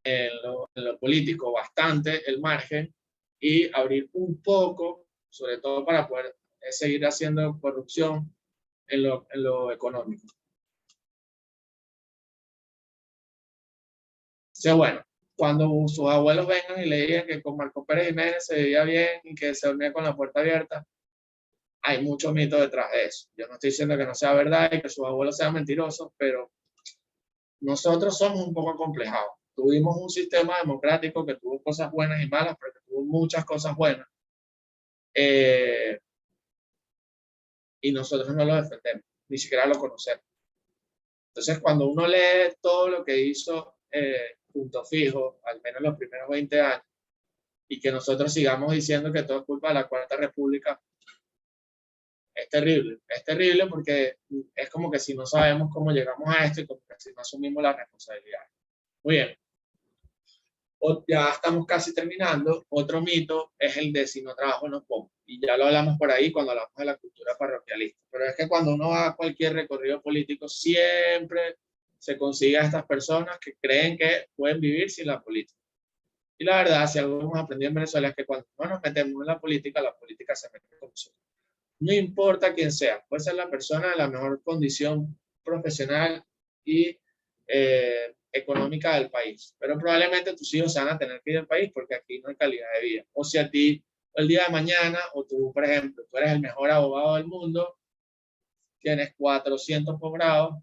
en lo político bastante el margen y abrir un poco, sobre todo para poder seguir haciendo corrupción en lo económico. Entonces, bueno, cuando sus abuelos vengan y le digan que con Marco Pérez Jiménez se vivía bien y que se dormía con la puerta abierta, hay mucho mito detrás de eso. Yo no estoy diciendo que no sea verdad y que sus abuelos sean mentirosos, pero nosotros somos un poco acomplejados. Tuvimos un sistema democrático que tuvo cosas buenas y malas, pero que tuvo muchas cosas buenas. Y nosotros no lo defendemos, ni siquiera lo conocemos. Entonces, cuando uno lee todo lo que hizo Punto Fijo, al menos los primeros 20 años, y que nosotros sigamos diciendo que todo es culpa de la Cuarta República, es terrible porque es como que si no sabemos cómo llegamos a esto y como que si no asumimos la responsabilidad. Muy bien. Ya estamos casi terminando. Otro mito es el de si no trabajo no como. Y ya lo hablamos por ahí cuando hablamos de la cultura parroquialista. Pero es que cuando uno va a cualquier recorrido político, siempre se consigue a estas personas que creen que pueden vivir sin la política. Y la verdad, si algo hemos aprendido en Venezuela es que cuando no nos metemos en la política se mete con nosotros. No importa quién sea, puede ser la persona de la mejor condición profesional y económica del país, pero probablemente tus hijos se van a tener que ir del país porque aquí no hay calidad de vida. O si a ti el día de mañana, o tú, por ejemplo, tú eres el mejor abogado del mundo, tienes 400 posgrados,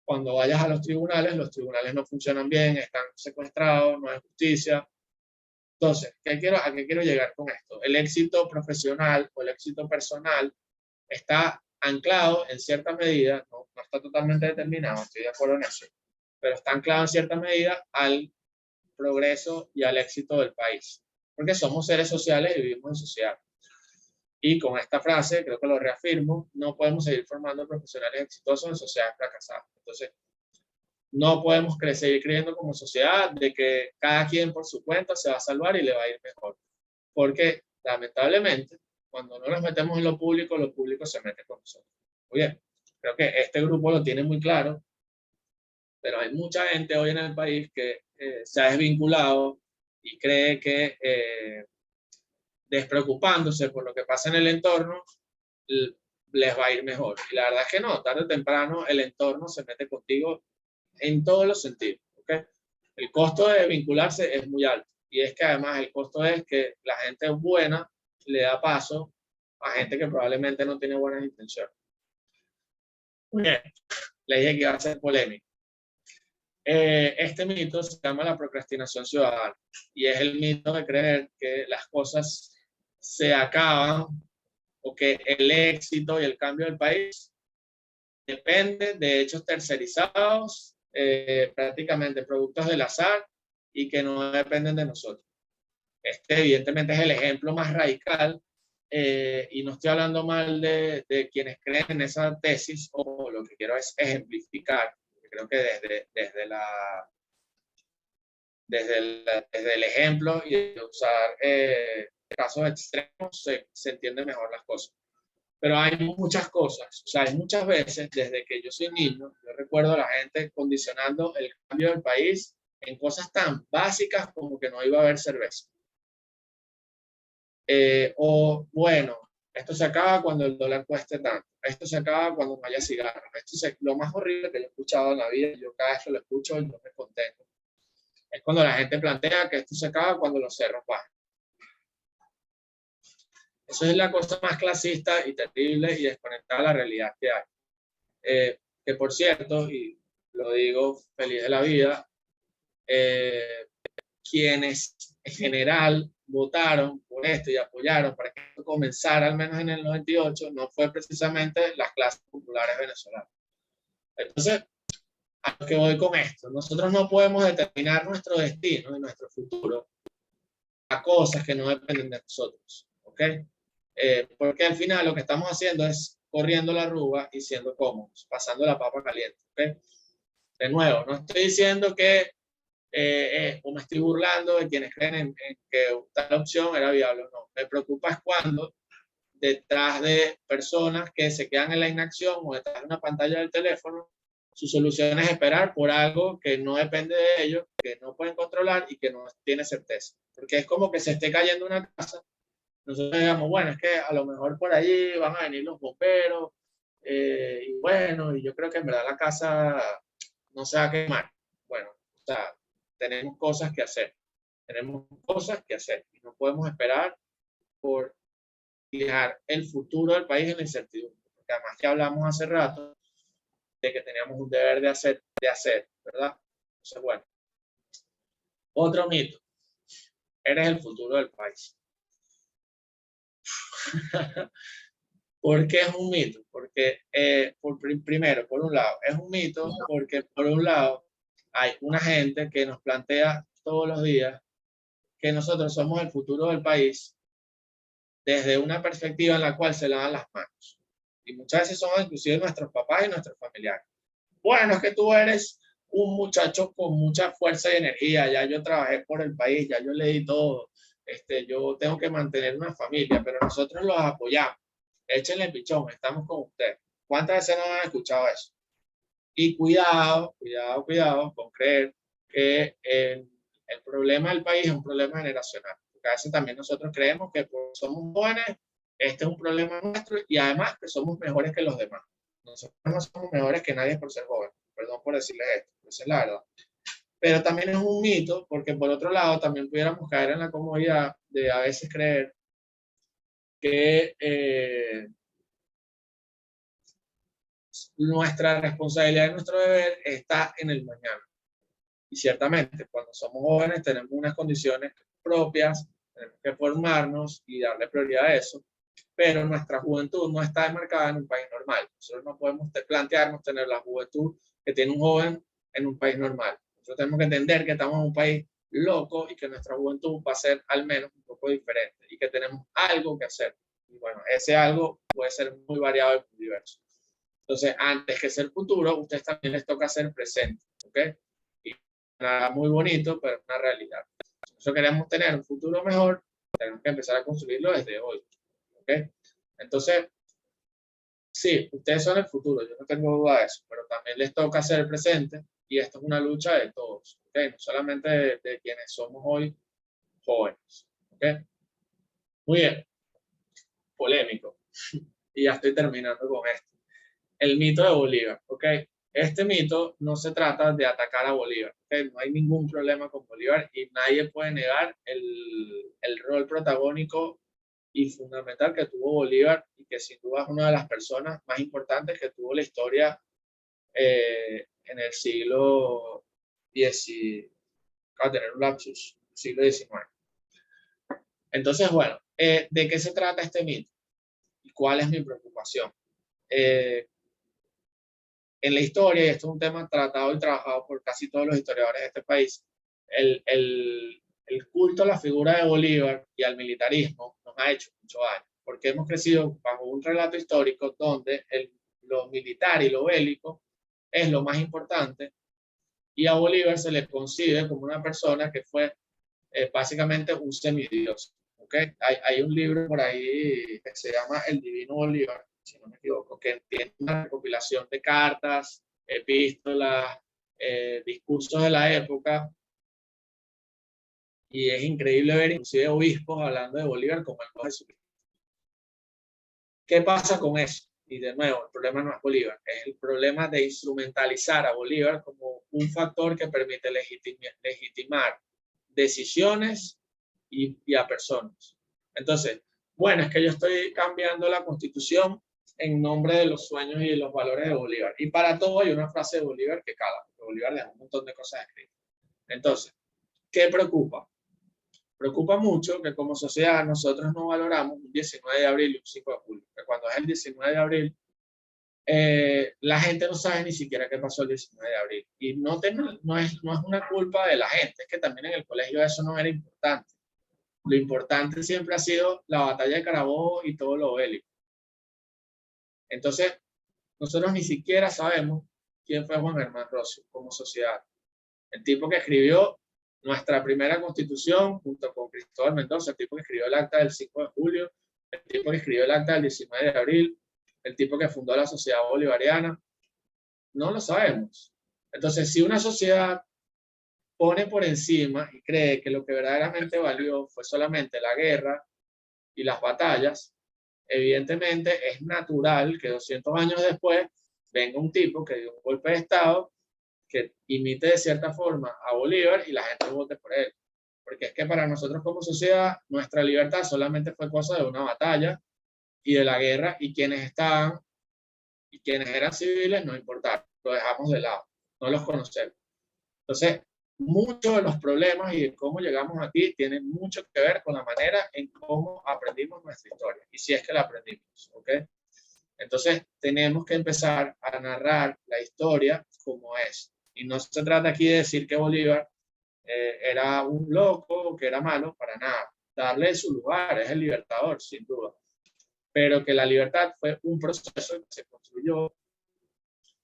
cuando vayas a los tribunales no funcionan bien, están secuestrados, no hay justicia. Entonces, ¿a qué quiero llegar con esto? El éxito profesional o el éxito personal está anclado en cierta medida, no está totalmente determinado, estoy de acuerdo en eso, pero está anclado en cierta medida al progreso y al éxito del país, porque somos seres sociales y vivimos en sociedad. Y con esta frase, creo que lo reafirmo, no podemos seguir formando profesionales exitosos en sociedades fracasadas. Entonces, no podemos seguir creyendo como sociedad de que cada quien por su cuenta se va a salvar y le va a ir mejor. Porque, lamentablemente, cuando no nos metemos en lo público se mete con nosotros. Muy bien, creo que este grupo lo tiene muy claro, pero hay mucha gente hoy en el país que se ha desvinculado y cree que despreocupándose por lo que pasa en el entorno, les va a ir mejor. Y la verdad es que no, tarde o temprano el entorno se mete contigo en todos los sentidos. ¿Okay? El costo de vincularse es muy alto. Y es que además el costo es que la gente buena le da paso a gente que probablemente no tiene buenas intenciones. Bien, le dije que iba a ser polémico. Este mito se llama la procrastinación ciudadana y es el mito de creer que las cosas se acaban o que el éxito y el cambio del país depende de hechos tercerizados, prácticamente productos del azar y que no dependen de nosotros. Este evidentemente es el ejemplo más radical y no estoy hablando mal de quienes creen en esa tesis, o lo que quiero es ejemplificar. Creo que desde el ejemplo y de usar casos extremos se entienden mejor las cosas. Pero hay muchas cosas, o sea, hay muchas veces desde que yo soy niño, yo recuerdo a la gente condicionando el cambio del país en cosas tan básicas como que no iba a haber cerveza. O bueno, esto se acaba cuando el dólar cueste tanto, esto se acaba cuando no haya cigarros, lo más horrible que yo he escuchado en la vida, yo cada vez que lo escucho y no me contento, es cuando la gente plantea que esto se acaba cuando los cerros bajan. Eso es la cosa más clasista y terrible y desconectada de la realidad que hay. Que por cierto, y lo digo feliz de la vida, quienes en general votaron por esto y apoyaron para que esto comenzara al menos en el 98, no fue precisamente las clases populares venezolanas. Entonces, ¿a qué voy con esto? Nosotros no podemos determinar nuestro destino y nuestro futuro a cosas que no dependen de nosotros, ¿ok? Porque al final lo que estamos haciendo es corriendo la arruga y siendo cómodos, pasando la papa caliente, ¿ok? De nuevo, no estoy diciendo que o me estoy burlando de quienes creen en que tal opción era viable o no. Me preocupa es cuando detrás de personas que se quedan en la inacción o detrás de una pantalla del teléfono, su solución es esperar por algo que no depende de ellos, que no pueden controlar y que no tiene certeza. Porque es como que se esté cayendo una casa, nosotros digamos, bueno, es que a lo mejor por allí van a venir los bomberos, y bueno, y yo creo que en verdad la casa no se va a quemar. Bueno, o sea, tenemos cosas que hacer. Tenemos cosas que hacer y no podemos esperar por dejar el futuro del país en la incertidumbre. Porque además ya hablamos hace rato de que teníamos un deber de hacer, ¿verdad? Entonces, bueno. Otro mito. Eres el futuro del país. ¿Por qué es un mito? Porque, primero, por un lado, es un mito porque, por un lado, hay una gente que nos plantea todos los días que nosotros somos el futuro del país desde una perspectiva en la cual se lavan las manos. Y muchas veces son inclusive nuestros papás y nuestros familiares. Bueno, es que tú eres un muchacho con mucha fuerza y energía, ya yo trabajé por el país, ya yo le di todo, yo tengo que mantener una familia, pero nosotros los apoyamos. Échenle el pichón, estamos con ustedes. ¿Cuántas veces no han escuchado eso? Y cuidado con creer que el problema del país es un problema generacional. Porque a veces también nosotros creemos que somos jóvenes, este es un problema nuestro y además que somos mejores que los demás. Nosotros no somos mejores que nadie por ser jóvenes. Perdón por decirles esto, esa es la verdad. Pero también es un mito porque por otro lado también pudiéramos caer en la comodidad de a veces creer que nuestra responsabilidad y nuestro deber está en el mañana. Y ciertamente, cuando somos jóvenes tenemos unas condiciones propias, tenemos que formarnos y darle prioridad a eso, pero nuestra juventud no está enmarcada en un país normal. Nosotros no podemos plantearnos tener la juventud que tiene un joven en un país normal. Nosotros tenemos que entender que estamos en un país loco y que nuestra juventud va a ser al menos un poco diferente y que tenemos algo que hacer. Y bueno, ese algo puede ser muy variado y muy diverso. Entonces, antes que ser futuro, a ustedes también les toca ser presente, ¿ok? Y nada muy bonito, pero es una realidad. Si nosotros queremos tener un futuro mejor, tenemos que empezar a construirlo desde hoy, ¿ok? Entonces, sí, ustedes son el futuro, yo no tengo duda de eso, pero también les toca ser presente y esto es una lucha de todos, ¿ok? No solamente de quienes somos hoy jóvenes, ¿ok? Muy bien, polémico. Y ya estoy terminando con esto. El mito de Bolívar, ¿ok? Este mito no se trata de atacar a Bolívar, ¿ok? No hay ningún problema con Bolívar y nadie puede negar el rol protagónico y fundamental que tuvo Bolívar y que sin duda es una de las personas más importantes que tuvo la historia en el siglo XIX, acabo de tener un lapsus, siglo XIX. Entonces, bueno, ¿de qué se trata este mito? ¿Y cuál es mi preocupación? En la historia, y esto es un tema tratado y trabajado por casi todos los historiadores de este país, el culto a la figura de Bolívar y al militarismo nos ha hecho mucho daño, porque hemos crecido bajo un relato histórico donde lo militar y lo bélico es lo más importante, y a Bolívar se le concibe como una persona que fue básicamente un semidios. ¿Okay? Hay un libro por ahí que se llama El Divino Bolívar, si no me equivoco, que tiene una recopilación de cartas, epístolas, discursos de la época, Y es increíble ver inclusive obispos hablando de Bolívar como el Jesucristo. ¿Qué pasa con eso? Y de nuevo, el problema no es Bolívar, es el problema de instrumentalizar a Bolívar como un factor que permite legitimar decisiones y a personas. Entonces, bueno, es que yo estoy cambiando la Constitución en nombre de los sueños y de los valores de Bolívar. Y para todo hay una frase de Bolívar que cala, porque Bolívar deja un montón de cosas escritas. Entonces, ¿qué preocupa? Preocupa mucho que como sociedad nosotros no valoramos un 19 de abril y un 5 de julio. Que cuando es el 19 de abril, la gente no sabe ni siquiera qué pasó el 19 de abril. Y no es una culpa de la gente, es que también en el colegio eso no era importante. Lo importante siempre ha sido la batalla de Carabobo y todo lo bélico. Entonces, nosotros ni siquiera sabemos quién fue Juan Germán Rossio como sociedad. El tipo que escribió nuestra primera constitución junto con Cristóbal Mendoza, el tipo que escribió el acta del 5 de julio, el tipo que escribió el acta del 19 de abril, el tipo que fundó la sociedad bolivariana, no lo sabemos. Entonces, si una sociedad pone por encima y cree que lo que verdaderamente valió fue solamente la guerra y las batallas, evidentemente es natural que 200 años después venga un tipo que dio un golpe de Estado que imite de cierta forma a Bolívar y la gente vote por él. Porque es que para nosotros como sociedad, nuestra libertad solamente fue cosa de una batalla y de la guerra, y quienes estaban y quienes eran civiles no importaron, lo dejamos de lado, no los conocemos. Entonces, muchos de los problemas y de cómo llegamos aquí tienen mucho que ver con la manera en cómo aprendimos nuestra historia, y si es que la aprendimos, ¿ok? Entonces, tenemos que empezar a narrar la historia como es. Y no se trata aquí de decir que Bolívar era un loco o que era malo, para nada. Darle su lugar, es el libertador, sin duda. Pero que la libertad fue un proceso que se construyó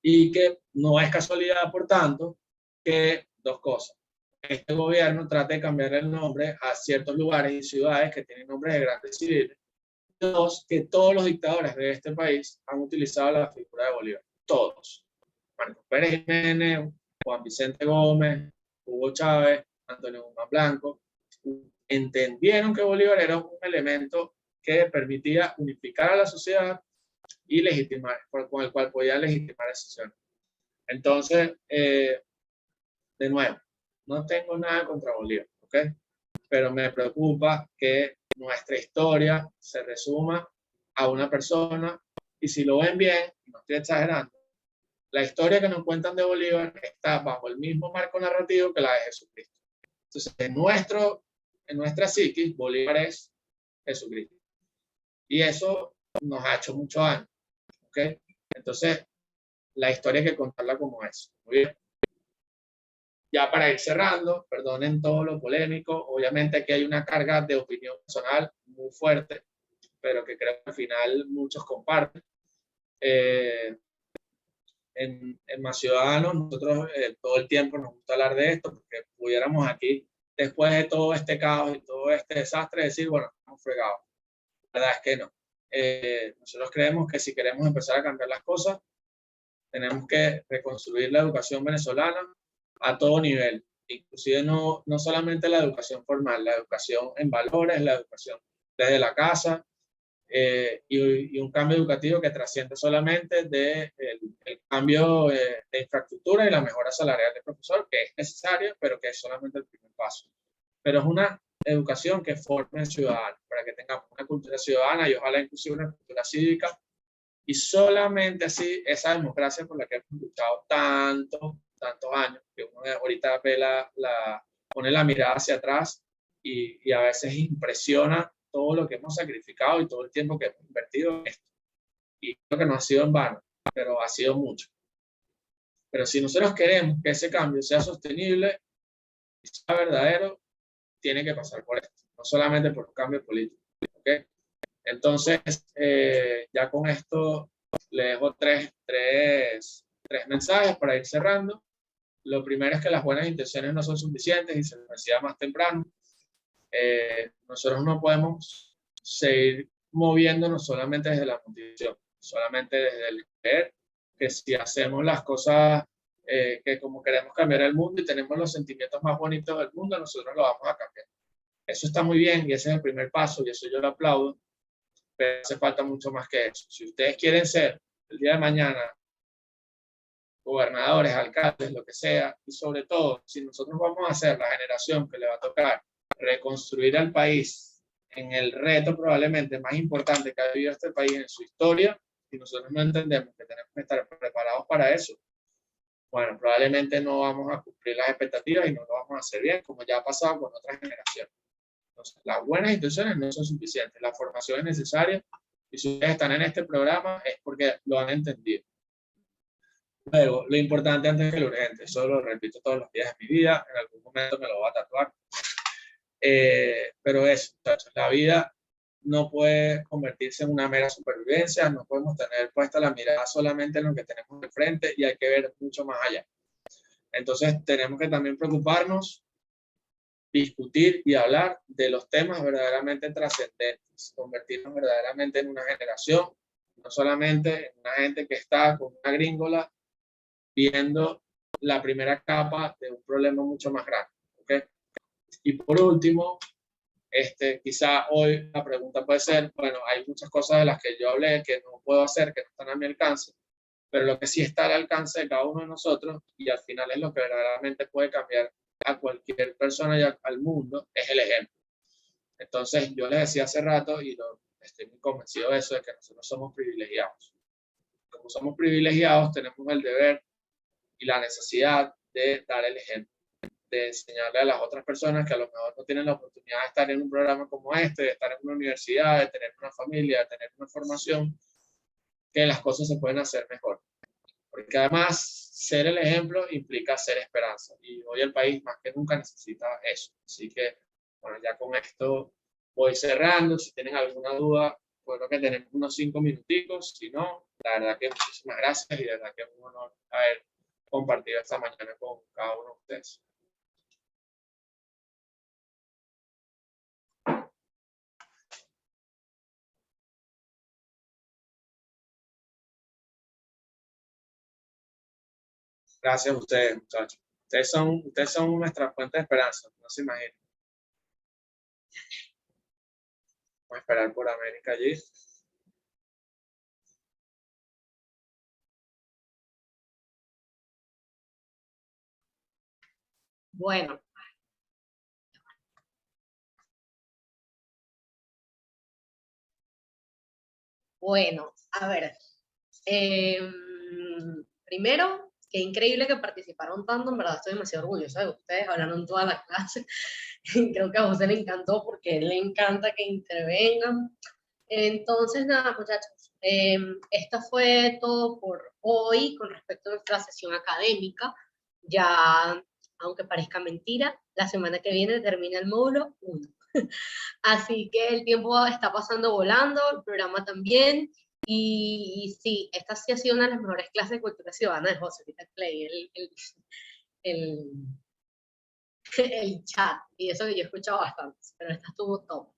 y que no es casualidad, por tanto, que dos cosas. Este gobierno trata de cambiar el nombre a ciertos lugares y ciudades que tienen nombres de grandes civiles. Dos, que todos los dictadores de este país han utilizado la figura de Bolívar. Todos. Marcos Pérez Jiménez, Juan Vicente Gómez, Hugo Chávez, Antonio Guzmán Blanco, entendieron que Bolívar era un elemento que permitía unificar a la sociedad y legitimar, con el cual podía legitimar decisiones. Entonces, de nuevo, no tengo nada contra Bolívar, ¿ok? Pero me preocupa que nuestra historia se resuma a una persona, y si lo ven bien, no estoy exagerando, la historia que nos cuentan de Bolívar está bajo el mismo marco narrativo que la de Jesucristo. Entonces, en nuestra psiquis, Bolívar es Jesucristo. Y eso nos ha hecho mucho daño, ¿ok? Entonces, la historia hay que contarla como es. Muy bien. Ya para ir cerrando, perdonen todo lo polémico, obviamente aquí hay una carga de opinión personal muy fuerte, pero que creo que al final muchos comparten. En Más Ciudadanos, nosotros todo el tiempo nos gusta hablar de esto, porque pudiéramos aquí, después de todo este caos y todo este desastre, decir, bueno, estamos fregados. La verdad es que no. Nosotros creemos que si queremos empezar a cambiar las cosas, tenemos que reconstruir la educación venezolana a todo nivel, inclusive no solamente la educación formal, la educación en valores, la educación desde la casa, y un cambio educativo que trasciende solamente el cambio de infraestructura y la mejora salarial del profesor, que es necesario, pero que es solamente el primer paso. Pero es una educación que forme ciudadanos, para que tengamos una cultura ciudadana y ojalá inclusive una cultura cívica, y solamente así esa democracia por la que hemos luchado tantos años, que uno ahorita ve pone la mirada hacia atrás y a veces impresiona todo lo que hemos sacrificado y todo el tiempo que hemos invertido en esto. Y creo que no ha sido en vano, pero ha sido mucho. Pero si nosotros queremos que ese cambio sea sostenible y sea verdadero, tiene que pasar por esto, no solamente por un cambio político. ¿Okay? Entonces, ya con esto le dejo tres mensajes para ir cerrando. Lo primero es que las buenas intenciones no son suficientes, y se lo decía más temprano. Nosotros no podemos seguir moviéndonos solamente desde la motivación, solamente desde el creer que si hacemos las cosas que como queremos cambiar el mundo y tenemos los sentimientos más bonitos del mundo, nosotros lo vamos a cambiar. Eso está muy bien y ese es el primer paso y eso yo lo aplaudo, pero hace falta mucho más que eso. Si ustedes quieren ser el día de mañana gobernadores, alcaldes, lo que sea, y sobre todo, si nosotros vamos a ser la generación que le va a tocar reconstruir al país en el reto probablemente más importante que ha vivido este país en su historia, y nosotros no entendemos que tenemos que estar preparados para eso, bueno, probablemente no vamos a cumplir las expectativas y no lo vamos a hacer bien, como ya ha pasado con otras generaciones. Entonces, las buenas intenciones no son suficientes, la formación es necesaria, y si ustedes están en este programa es porque lo han entendido. Luego, lo importante antes que lo urgente, eso lo repito todos los días de mi vida, en algún momento me lo voy a tatuar. Pero eso, muchachos, la vida no puede convertirse en una mera supervivencia, no podemos tener puesta la mirada solamente en lo que tenemos de frente y hay que ver mucho más allá. Entonces, tenemos que también preocuparnos, discutir y hablar de los temas verdaderamente trascendentes, convertirnos verdaderamente en una generación, no solamente en una gente que está con una gringola viendo la primera capa de un problema mucho más grande. ¿Okay? Y por último, quizá hoy la pregunta puede ser, bueno, hay muchas cosas de las que yo hablé que no puedo hacer, que no están a mi alcance, pero lo que sí está al alcance de cada uno de nosotros, y al final es lo que verdaderamente puede cambiar a cualquier persona y al mundo, es el ejemplo. Entonces, yo les decía hace rato, y estoy muy convencido de eso, de que nosotros somos privilegiados. Como somos privilegiados, tenemos el deber y la necesidad de dar el ejemplo, de enseñarle a las otras personas que a lo mejor no tienen la oportunidad de estar en un programa como este, de estar en una universidad, de tener una familia, de tener una formación, que las cosas se pueden hacer mejor. Porque además, ser el ejemplo implica ser esperanza. Y hoy el país más que nunca necesita eso. Así que, bueno, ya con esto voy cerrando. Si tienen alguna duda, bueno, que tenemos unos 5 minuticos. Si no, la verdad que muchísimas gracias y de verdad que es un honor haber compartido esta mañana con cada uno de ustedes. Gracias a ustedes, muchachos. Ustedes son nuestra fuente de esperanza, no se imaginan. Vamos a esperar por América allí. Bueno. Bueno, a ver. Primero, qué increíble que participaron tanto, en verdad estoy demasiado orgullosa de ustedes, hablaron toda la clase. Creo que a José le encantó porque le encanta que intervengan. Entonces, nada, muchachos, esto fue todo por hoy con respecto a nuestra sesión académica. Ya, aunque parezca mentira, la semana que viene termina el módulo 1. Así que el tiempo está pasando volando, el programa también. Y sí, esta sí ha sido una de las mejores clases de cultura ciudadana de José. Ahorita leí el chat, y eso que yo he escuchado bastante, pero esta estuvo top.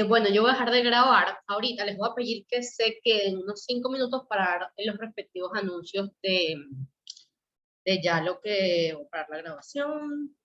Bueno, yo voy a dejar de grabar. Ahorita les voy a pedir que se queden unos 5 minutos para dar los respectivos anuncios de ya lo que, para la grabación.